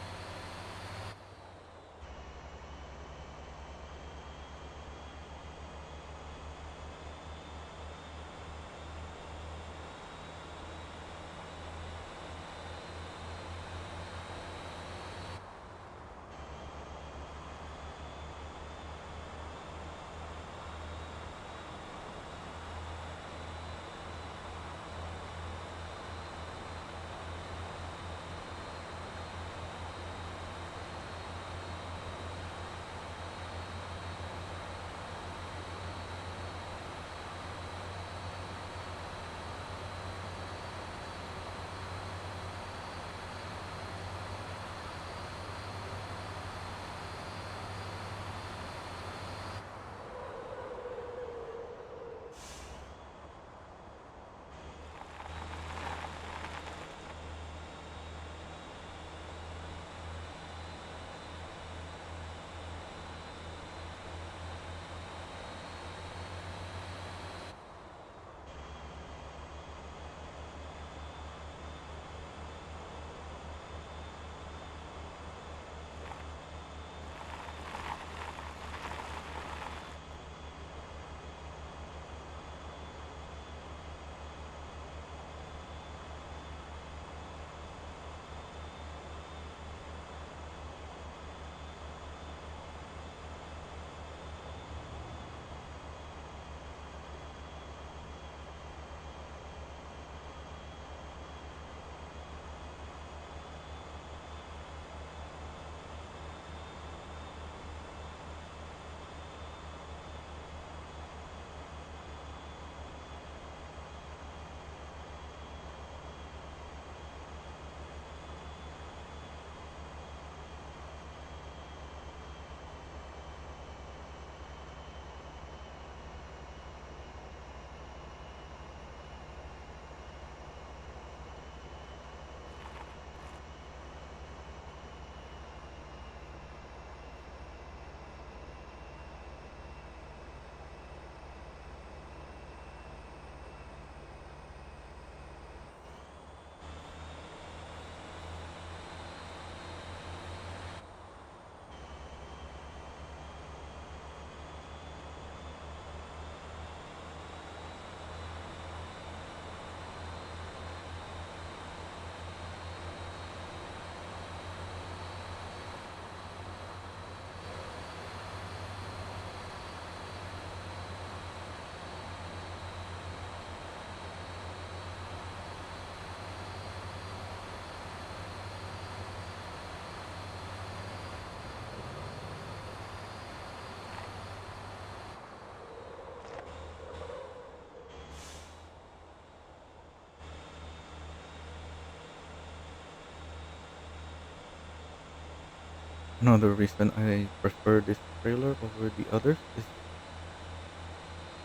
Another reason I prefer this trailer over the others is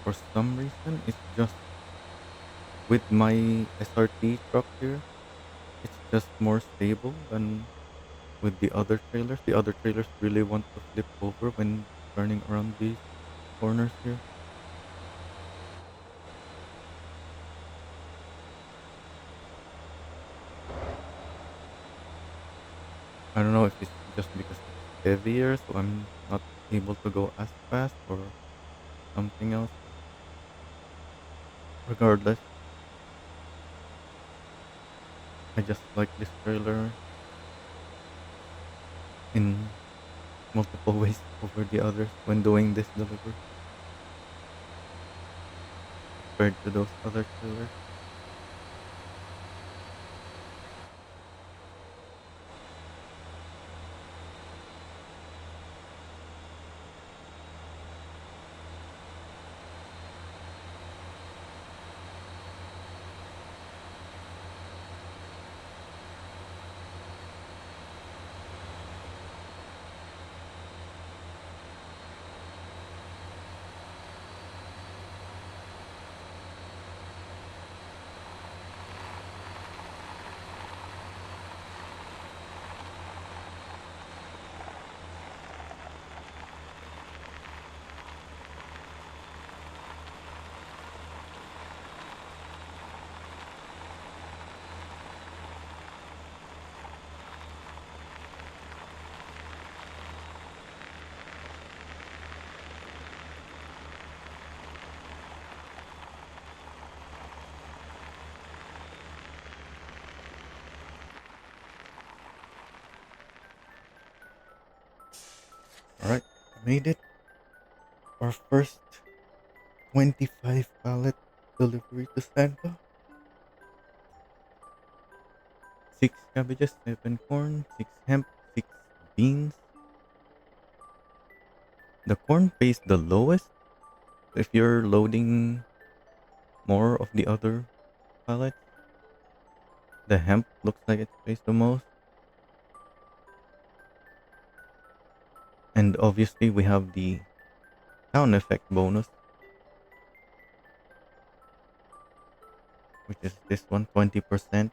for some reason it's just with my SRT truck here, it's just more stable than with the other trailers. The other trailers really want to flip over when turning around these corners here. I don't know if it's just because it's heavier, so I'm not able to go as fast or something else. But regardless, I just like this trailer in multiple ways over the others when doing this delivery compared to those other trailers. All right, made it. Our first 25 pallet delivery to Santa. 6 cabbages, 7 corn, 6 hemp, 6 beans. The corn pays the lowest. If you're loading more of the other pallets, the hemp looks like it pays the most. And obviously, we have the sound effect bonus, which is this one, 20%,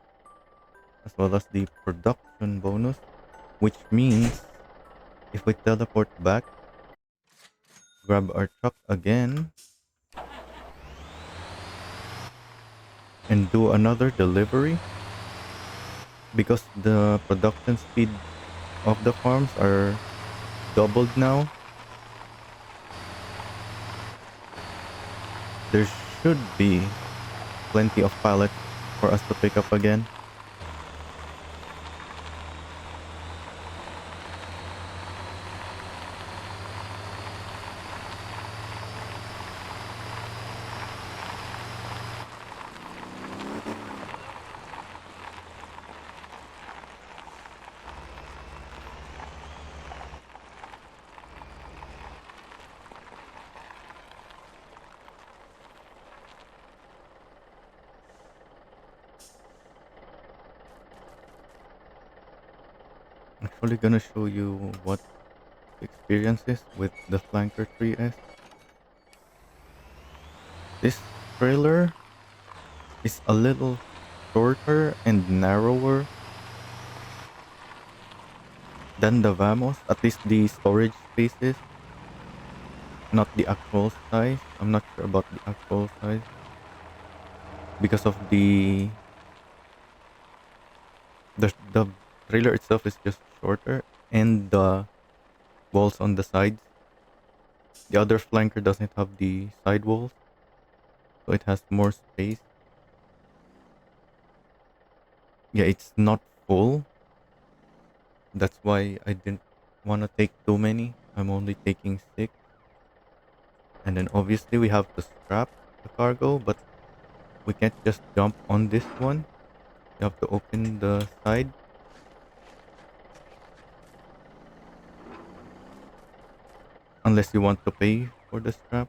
as well as the production bonus, which means if we teleport back, grab our truck again, and do another delivery, because the production speed of the farms are doubled now, there should be plenty of pallets for us to pick up again. Actually gonna show you what the experience is with the Flanker 3S. This trailer is a little shorter and narrower than the Vamos, at least the storage spaces, not the actual size. I'm not sure about the actual size because of the trailer itself is just shorter and the walls on the sides. The other flanker doesn't have the side walls, so it has more space. Yeah, it's not full. That's why I didn't want to take too many. I'm only taking 6. And then obviously we have to strap the cargo, but we can't just jump on this one. You have to open the side unless you want to pay for the strap.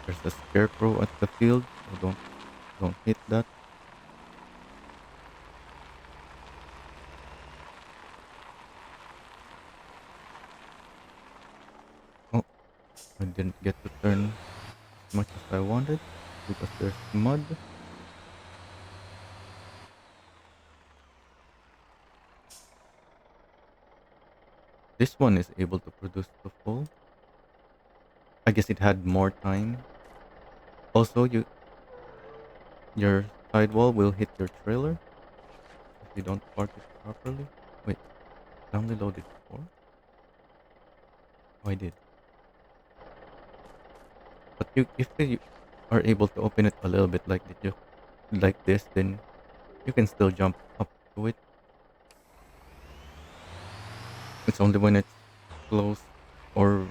There's a scarecrow at the field, so don't hit that. Oh, I didn't get to turn as much as I wanted because there's mud. This one is able to produce the full. I guess it had more time. Also, your sidewall will hit your trailer if you don't park it properly. Wait, I only loaded four? Oh, I did. But if you are able to open it a little bit like this, then you can still jump up to it. It's only when it's close or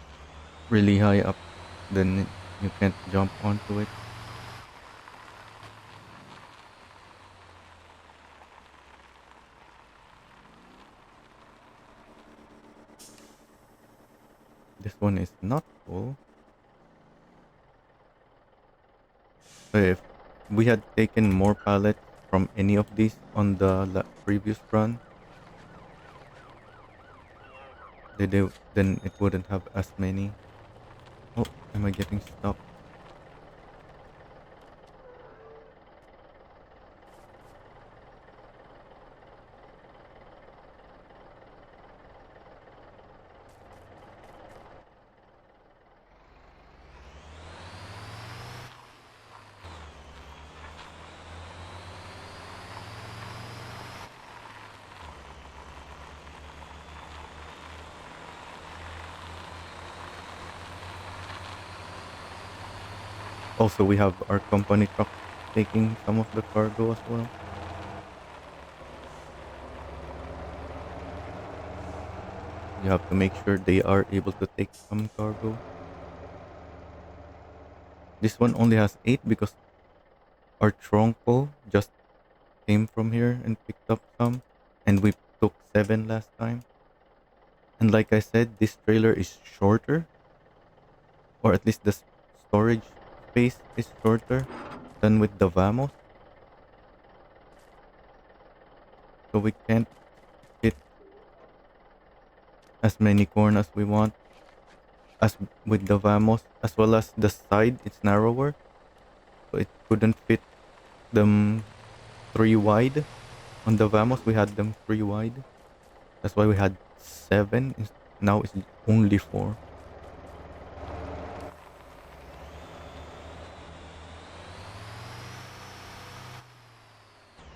really high up, then you can't jump onto it. This one is not full. So if we had taken more pallets from any of these on the previous run, then it wouldn't have as many. Oh, am I getting stuck? Also, we have our company truck taking some of the cargo as well. You have to make sure they are able to take some cargo. This one only has 8 because our tronco just came from here and picked up some, and we took 7 last time. And like I said, this trailer is shorter, or at least the storage space is shorter than with the Vamos, so we can't fit as many corn as we want as with the Vamos, as well as the side it's narrower, so it couldn't fit them 3 wide. On the Vamos we had them 3 wide. That's why we had 7. Now it's only 4.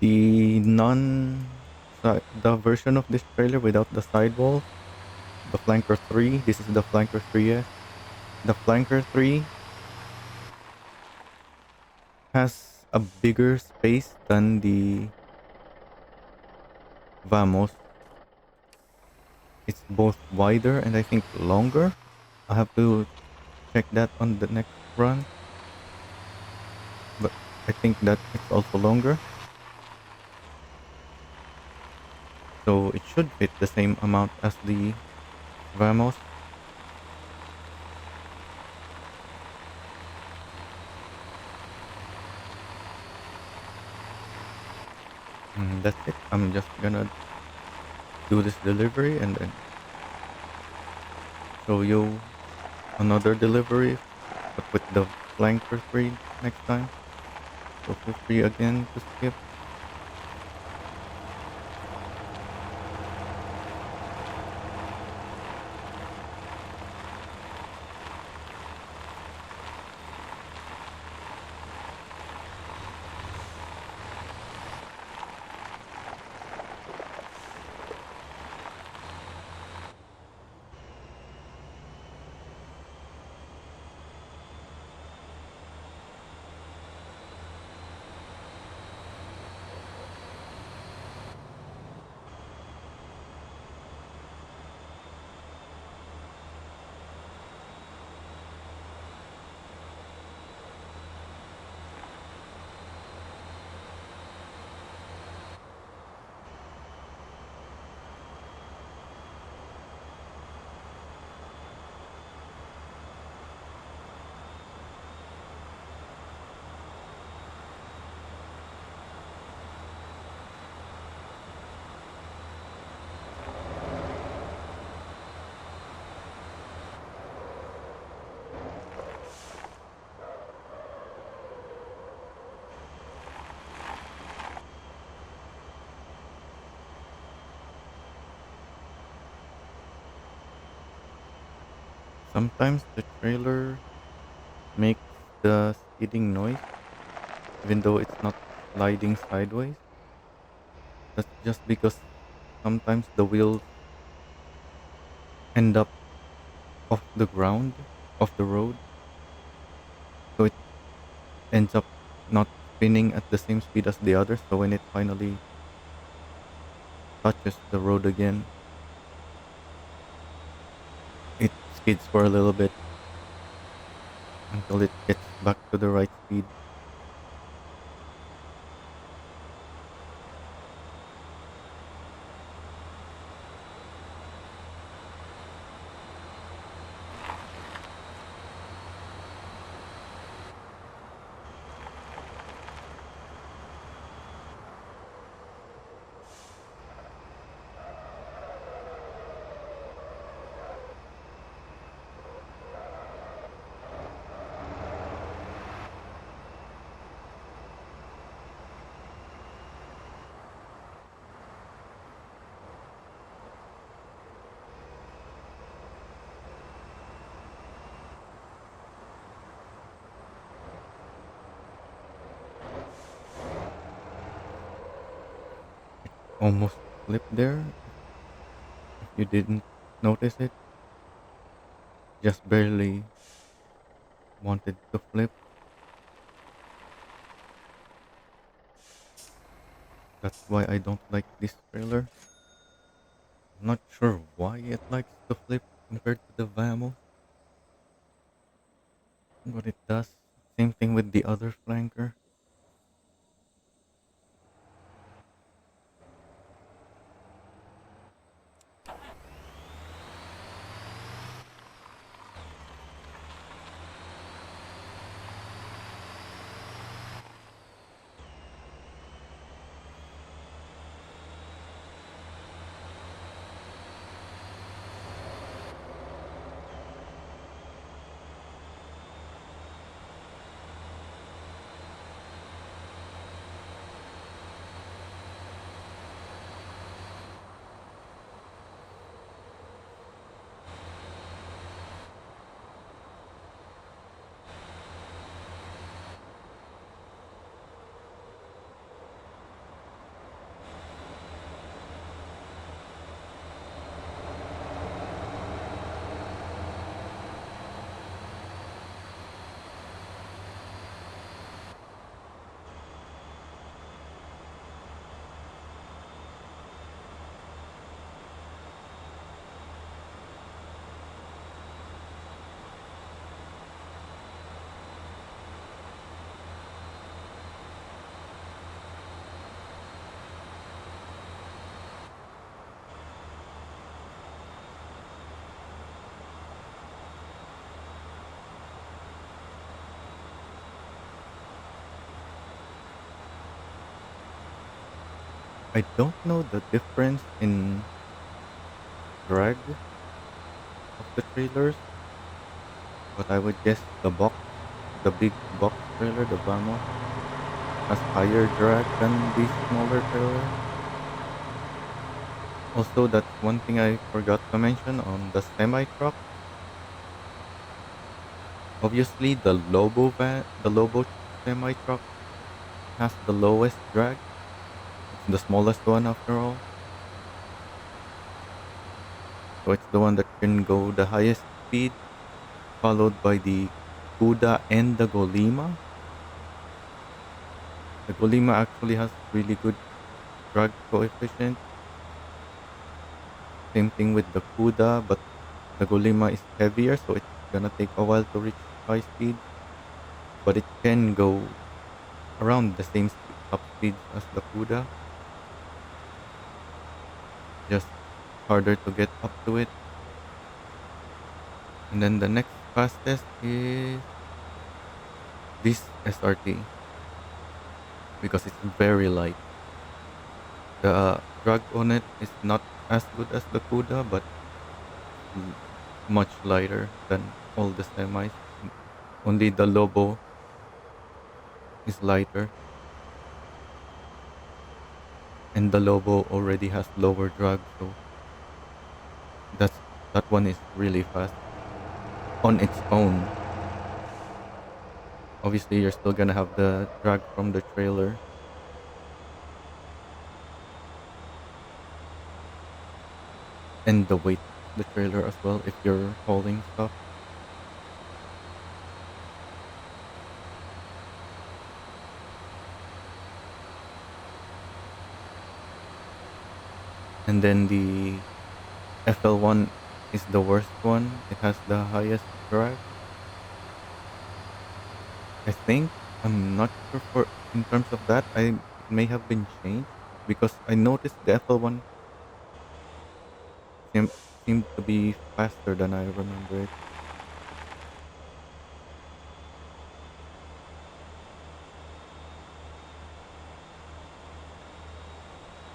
The the version of this trailer without the sidewall, the Flanker 3. This is the Flanker 3S. The Flanker 3 has a bigger space than the Vamos. It's both wider and I think longer. I have to check that on the next run, but I think that it's also longer. So it should fit the same amount as the Vamos. And that's it. I'm just gonna do this delivery and then show you another delivery, but with the flanker 3 next time. So feel free again to skip. Sometimes the trailer makes the skidding noise, even though it's not sliding sideways. That's just because sometimes the wheels end up off the ground, off the road, so it ends up not spinning at the same speed as the others. So when it finally touches the road again, it skids for a little bit until it gets back to the right speed. Almost flipped there. If you didn't notice it, just barely wanted to flip. That's why I don't like this trailer. I'm not sure why it likes to flip compared to the Vamos, but it does. Same thing with the other flanker. I don't know the difference in drag of the trailers, but I would guess the big box trailer, the Vamos, has higher drag than the smaller trailer. Also, that's one thing I forgot to mention on the semi truck. Obviously, the Lobo semi truck has the lowest drag. It's the smallest one after all. So it's the one that can go the highest speed, followed by the Kuda and the Golima. The Golima actually has really good drag coefficient. Same thing with the Kuda, but the Golima is heavier, so it's gonna take a while to reach high speeds. But it can go around the same top speeds as the Kuda, just harder to get up to it. And then the next fastest is this SRT because it's very light. The drag on it is not as good as the Kuda, but l- much lighter than all the semis. Only the Lobo is lighter, and the Lobo already has lower drag, so that one is really fast. on its own. Obviously, you're still gonna have the drag from the trailer and the weight of the trailer as well if you're hauling stuff. And then the FL1 is the worst one. It has the highest drag. I think I'm not sure for in terms of that. It may have been changed because I noticed the FL1 seem, seemed to be faster than I remember it.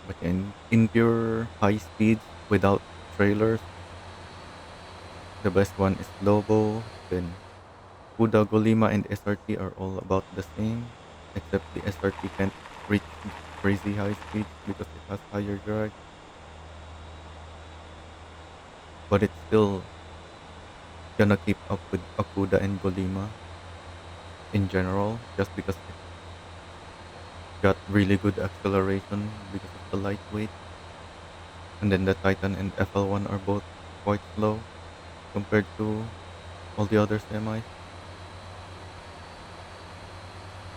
But in pure high speeds without trailers, the best one is Lobo. Then Huda, Golima, and SRT are all about the same, except the SRT can't reach crazy high speeds because it has higher drag. But it's still gonna keep up with Akuda and Golima in general, just because it got really good acceleration because of the lightweight. And then the Titan and FL1 are both quite slow compared to all the other semis,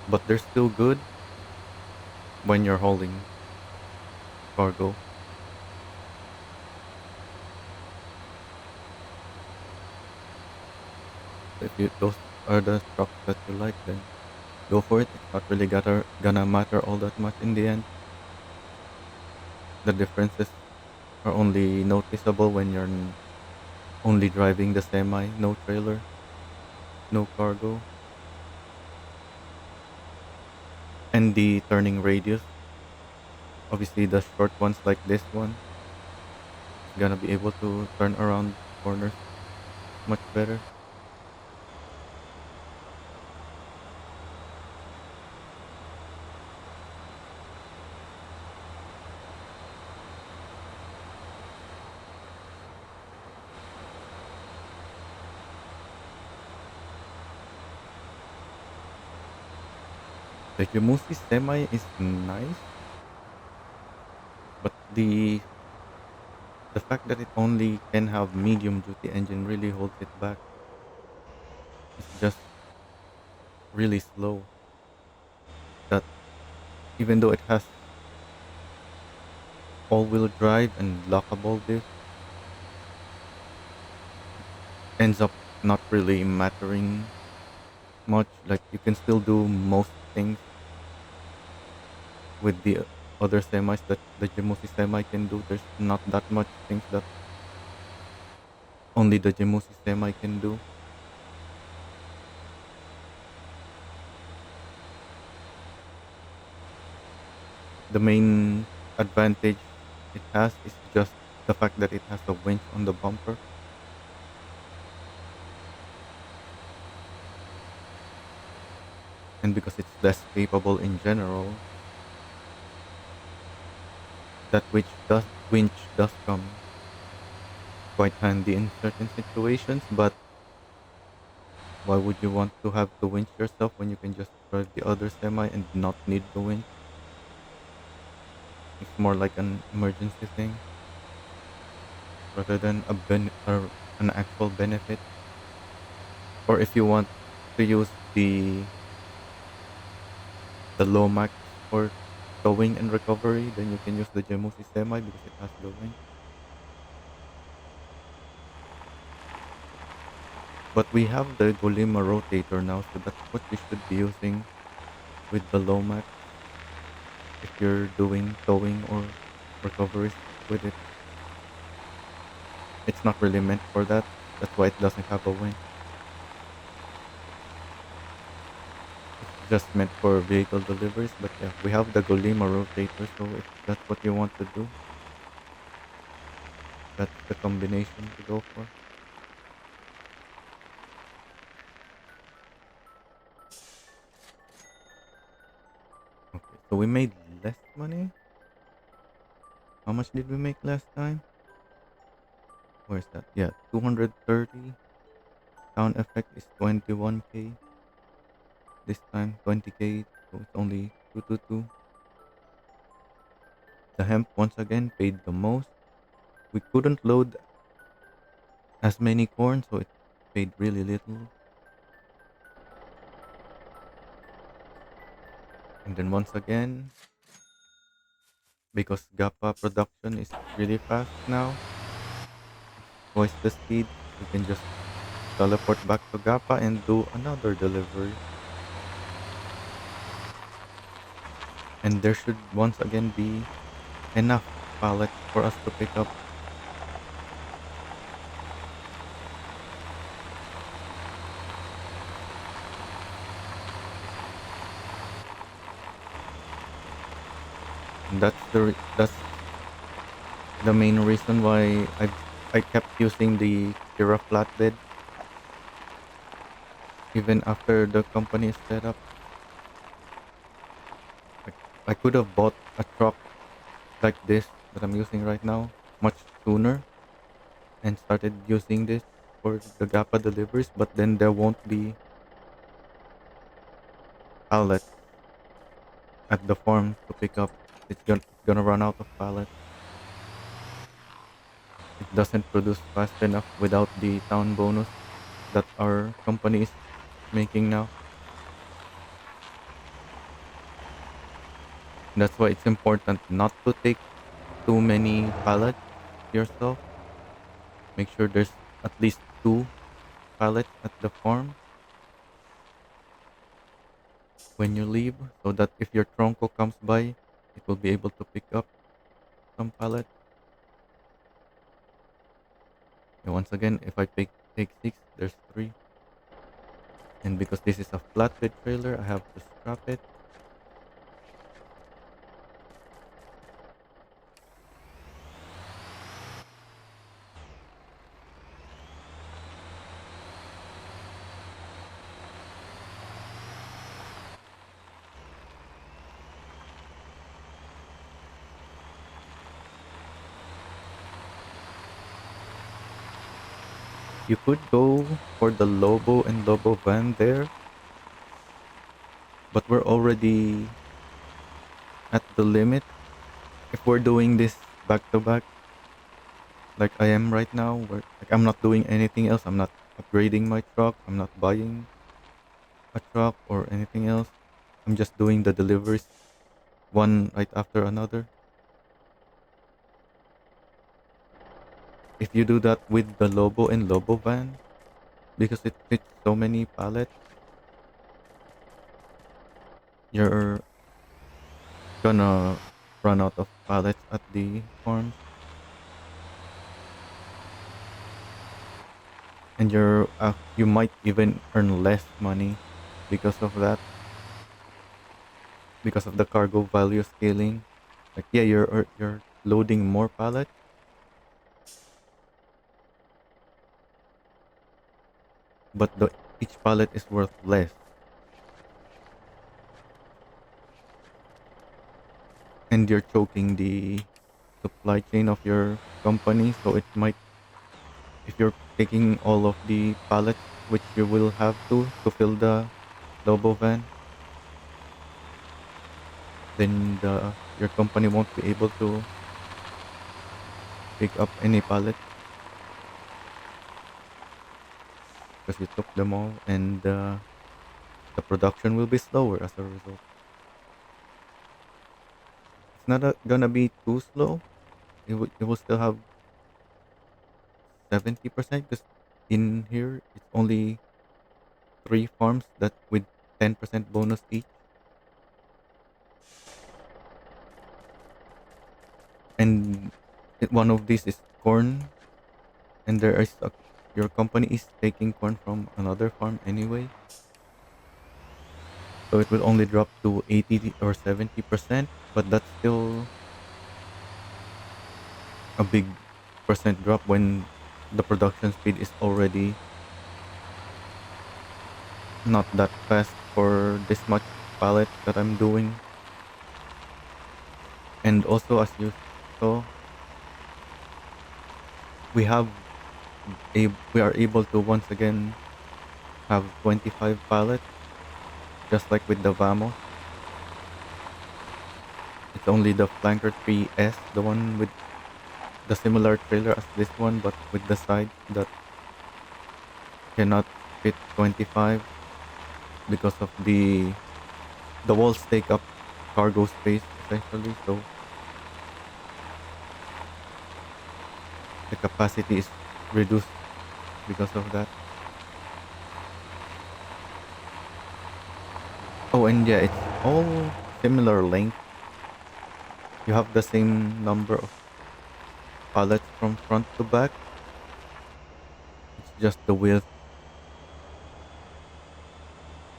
but they're still good when you're hauling cargo. So if you those are the trucks that you like, then go for it. It's not really gonna matter all that much in the end. The differences are only noticeable when you're only driving the semi, no trailer, no cargo, and the turning radius. Obviously, the short ones like this one is gonna be able to turn around corners much better. The Jamusi semi is nice, but the fact that it only can have medium duty engine really holds it back. It's just really slow. That even though it has all-wheel drive and lockable diff, ends up not really mattering much. Like you can still do most things with the other semis that the Jamusi semi can do. There's not that much things that only the Jamusi semi can do. The main advantage it has is just the fact that it has a winch on the bumper, and because it's less capable in general, that winch does come quite handy in certain situations. But why would you want to have to winch yourself when you can just drive the other semi and not need the winch? It's more like an emergency thing rather than or an actual benefit. Or if you want to use the low max for towing and recovery, then you can use the Jamusi semi because it has the winch. But we have the Golima rotator now, so that's what you should be using with the low max if you're doing towing or recoveries with it. It's not really meant for that. That's why it doesn't have a winch. It's just meant for vehicle deliveries. But yeah, we have the Golima rotator, so if that's what you want to do, that's the combination to go for. Okay, so we made less money. How much did we make last time? Where's that? Yeah, 230. sound effect is 21k. This time 20k, so it's only 222. The hemp once again paid the most. We couldn't load as many corn, so it paid really little. And then once again, because Gapa production is really fast now, twice the speed, we can just teleport back to Gapa and do another delivery. And there should once again be enough pallets for us to pick up. And that's the main reason why I kept using the Kira flatbed even after the company is set up. I, I could have bought a truck like this that I'm using right now much sooner and started using this for the Gapa deliveries, but then there won't be pallets at the farm to pick up. It's gonna run out of pallets. It doesn't produce fast enough without the town bonus that our company is making now. That's why it's important not to take too many pallets yourself. Make sure there's at least two pallets at the farm when you leave so that if your tronco comes by, it will be able to pick up some pallets. And once again, if I take six, there's three. And because this is a flatbed trailer, I have to strap it. You could go for the Lobo and Lobo van there, but we're already at the limit. If we're doing this back to back, like I am right now, where like I'm not doing anything else. I'm not upgrading my truck. I'm not buying a truck or anything else. I'm just doing the deliveries one right after another. If you do that with the Lobo and Lobo van, because it fits so many pallets, you're gonna run out of pallets at the farms, and you might even earn less money because of that, because of the cargo value scaling. Like yeah, you're loading more pallets, but the each pallet is worth less, and you're choking the supply chain of your company. So it might, if you're taking all of the pallets, which you will have to fill the Lobo van, then your company won't be able to pick up any pallets because you took them all, and the production will be slower as a result. It's not gonna be too slow. It will still have 70% because in here it's only three farms that with 10% bonus each, and one of these is corn, and your company is taking corn from another farm anyway, so it will only drop to 80 or 70%, but that's still a big percent drop when the production speed is already not that fast for this much pallets that I'm doing. And also, as you saw, we have we are able to once again have 25 pallets, just like with the Vamos. It's only the Flanker 3S, the one with the similar trailer as this one, but with the sides that cannot fit 25 because of the walls take up cargo space essentially. So the capacity is reduced because of that. Oh, and yeah, it's all similar length. You have the same number of pallets from front to back. It's just the width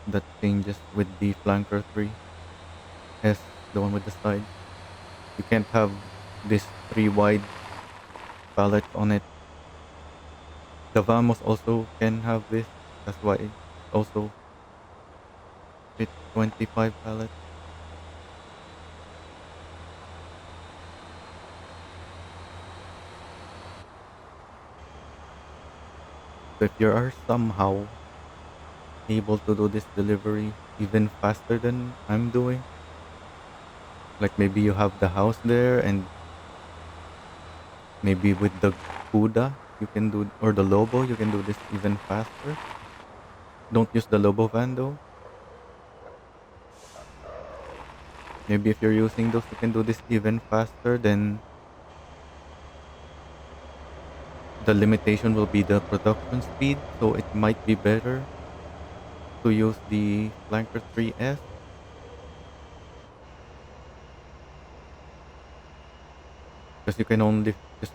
that changes with the Flanker 3S, the one with the sides. You can't have this three wide pallets on it. The Vamos also can have this. That's why it also fit 25 pallets. So if you are somehow able to do this delivery even faster than I'm doing, like maybe you have the house there and maybe with the Cuda you can do, or the Lobo, you can do this even faster. Don't use the Lobo van though. Maybe if you're using those, you can do this even faster. Then the limitation will be the production speed. So it might be better to use the Flanker 3S because you can only because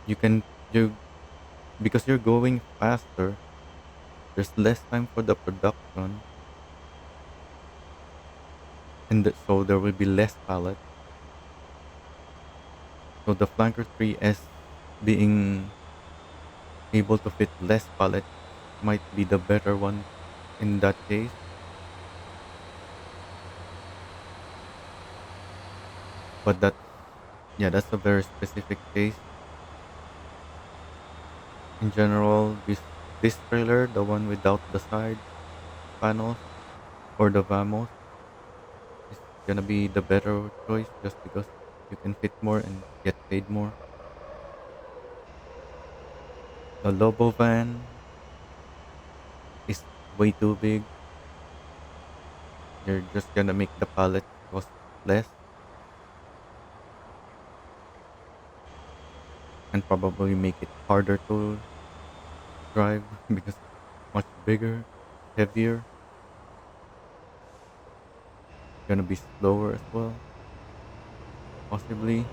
you can you because you're going faster. There's less time for the production, and so there will be less pallets. So the Flanker 3S being able to fit less pallets might be the better one in that case. But that's yeah, that's a very specific case. In general, this trailer, the one without the side panels or the Vamos, is gonna be the better choice just because you can fit more and get paid more. The Lobo van is way too big. You're just gonna make the pallet cost less and probably make it harder to drive because it's much bigger, heavier, gonna be slower as well. Possibly,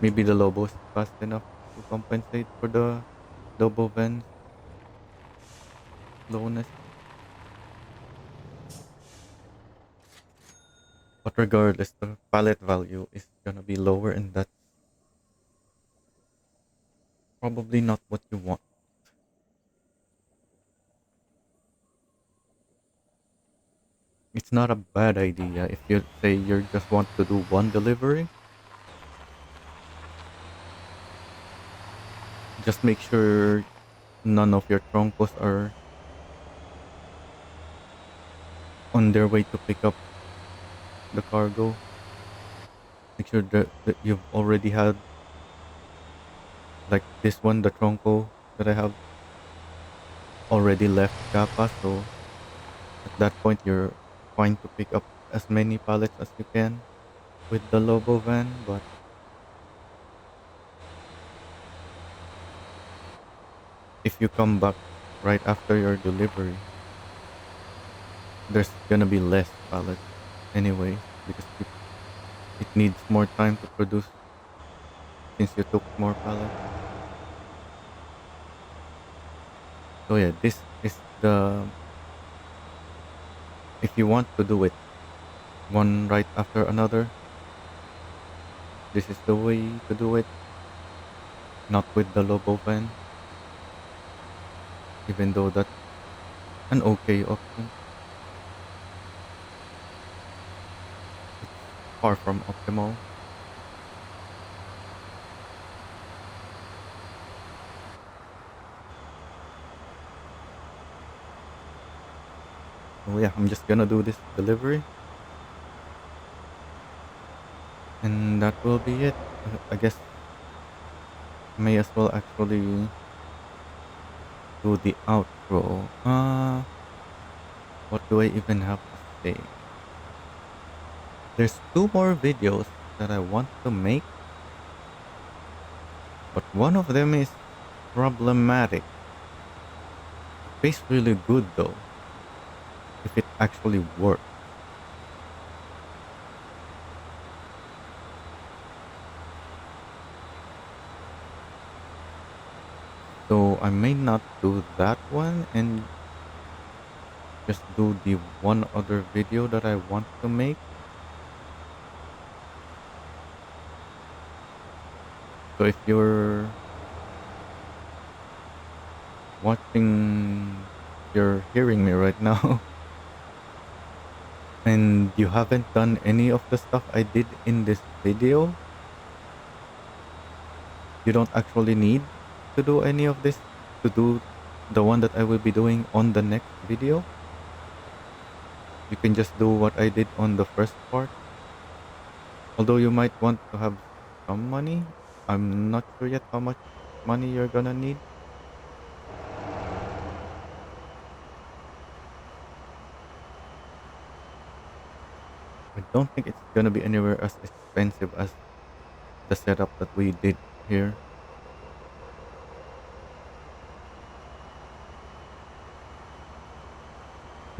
maybe the Lobo is fast enough to compensate for the Lobo van's slowness. But regardless, the pallet value is gonna be lower, and that's probably not what you want. It's not a bad idea if you say you just want to do one delivery. Just make sure none of your troncos are on their way to pick up the cargo. Make sure that you've already had, like this one, the tronco that I have already left Gapa. So at that point, you're fine to pick up as many pallets as you can with the Lobo van. But if you come back right after your delivery, there's gonna be less pallets anyways because it needs more time to produce since you took more pallets. So yeah, this is the if you want to do it one right after another, this is the way to do it. Not with the Lobo van, even though that's an okay option. It's far from optimal. So yeah, I'm just gonna do this delivery, and that will be it. I guess may as well actually do the outro. What do I even have to say? There's two more videos that I want to make, but one of them is problematic. It pays really good though, if it actually works. So I may not do that one and just do the one other video that I want to make. So if you're watching, if you're hearing me right now, and you haven't done any of the stuff I did in this video, you don't actually need to do any of this to do the one that I will be doing on the next video. You can just do what I did on the first part. Although you might want to have some money. I'm not sure yet how much money you're gonna need. I don't think it's gonna be anywhere as expensive as the setup that we did here.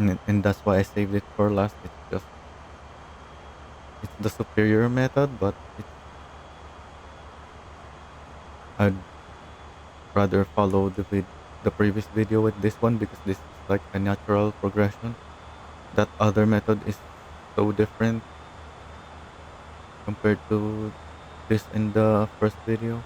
And that's why I saved it for last. It's the superior method, but I'd rather follow the previous video with this one because this is like a natural progression. That other method is so different compared to this in the first video.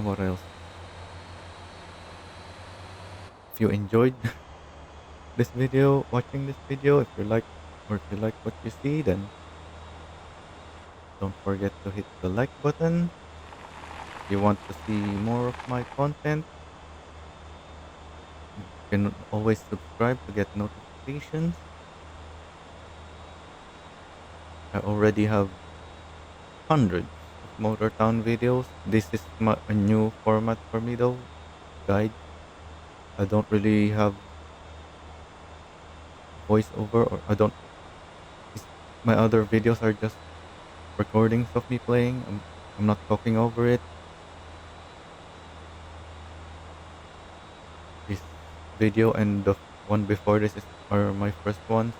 What else? If you enjoyed this video, watching this video, if you like or if you like what you see, then don't forget to hit the like button. If you want to see more of my content, you can always subscribe to get notifications. I already have hundreds of Motor Town videos. This is a new format for me though, guides. I don't really have voiceover or I don't. it's- My other videos are just recordings of me playing. I'm not talking over it. This video and the one before this are my first ones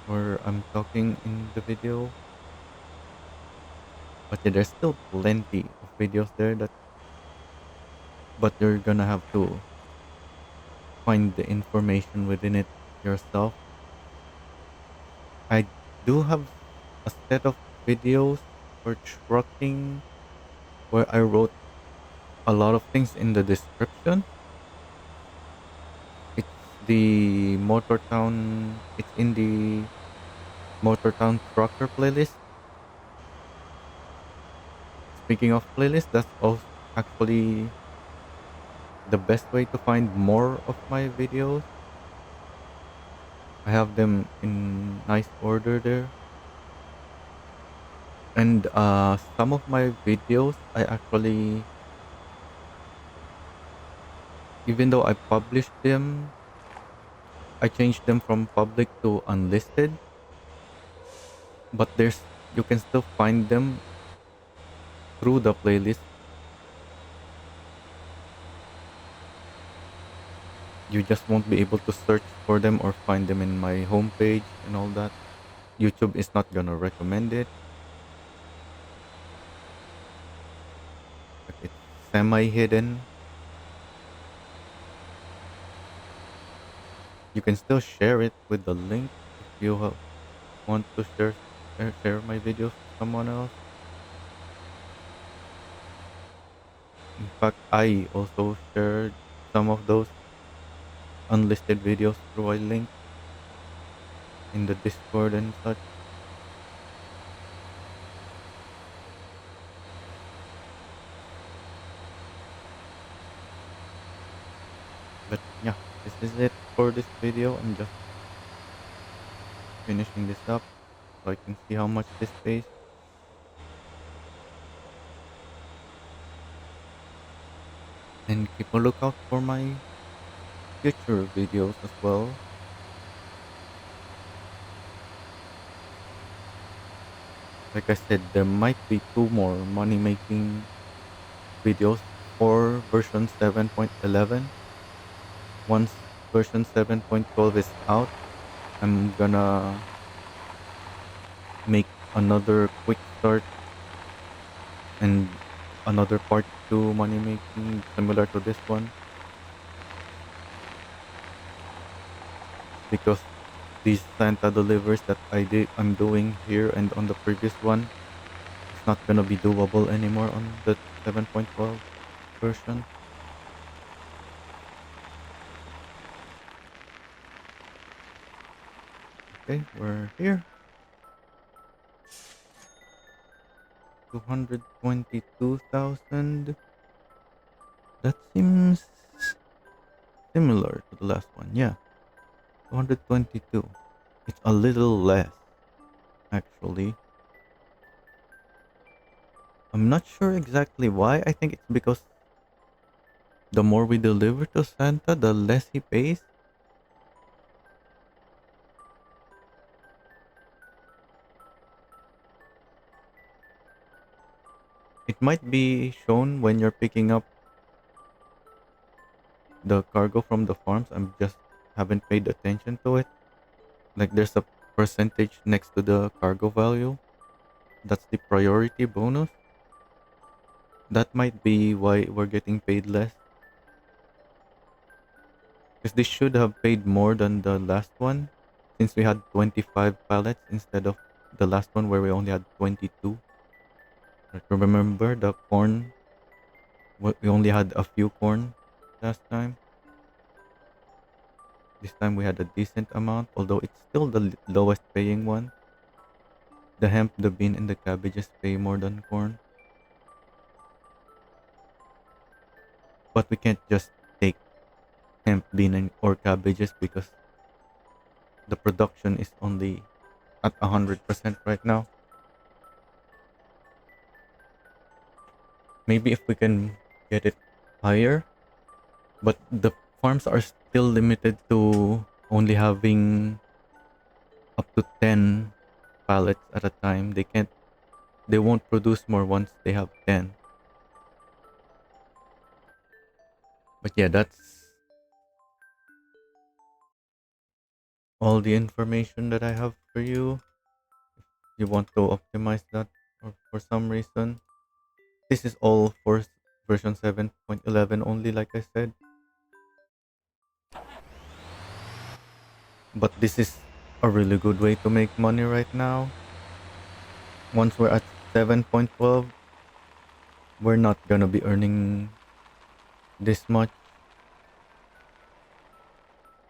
where I'm talking in the video. But yeah, there's still plenty of videos there that, but you're gonna have to find the information within it yourself. I do have a set of videos for trucking where I wrote a lot of things in the description. It's in the Motortown Trucker playlist. Speaking of playlist, that's also actually the best way to find more of my videos. I have them in nice order there. And some of my videos, I actually, even though I published them, I changed them from public to unlisted. But you can still find them through the playlist. You just won't be able to search for them or find them in my homepage and all that. YouTube is not gonna recommend it. Like it's semi hidden. You can still share it with the link if you want to share my videos to someone else. In fact, I also shared some of those unlisted videos through a link in the Discord and such. But yeah, this is it for this video. I'm just finishing this up so I can see how much this pays. And keep a lookout for my future videos as well. Like I said, there might be two more money making videos for version 7.11. Once version 7.12 is out, I'm gonna make another quick start and another part 2 money making similar to this one, because these Santa deliveries that I'm doing here and on the previous one, it's not gonna be doable anymore on the 7.12 version. Okay, we're here. 222,000. That seems similar to the last one. Yeah, 222. It's a little less, actually. I'm not sure exactly why. I think it's because the more we deliver to Santa, the less he pays. It might be shown when you're picking up the cargo from the farms. I'm just haven't paid attention to it. Like there's a percentage next to the cargo value. That's the priority bonus. That might be why we're getting paid less. Because they should have paid more than the last one, since we had 25 pallets instead of the last one where we only had 22. Like, remember the corn? We only had a few corn last time. This time we had a decent amount, although it's still the lowest paying one. The hemp, the bean, and the cabbages pay more than corn. But we can't just take hemp, bean, or cabbages because the production is only at 100% right now. Maybe if we can get it higher, but the farms are still limited to only having up to 10 pallets at a time. They won't produce more once they have 10. But yeah, that's all the information that I have for you. You want to optimize that, or for some reason, this is all for version 7.11 only, like I said. But this is a really good way to make money right now. Once we're at 7.12, we're not gonna be earning this much.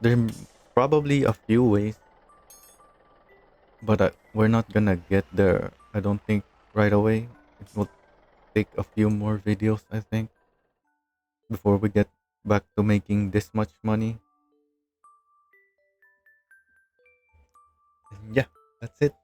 There's probably a few ways, but we're not gonna get there. I don't think right away. It will take a few more videos, I think, before we get back to making this much money. And yeah, that's it.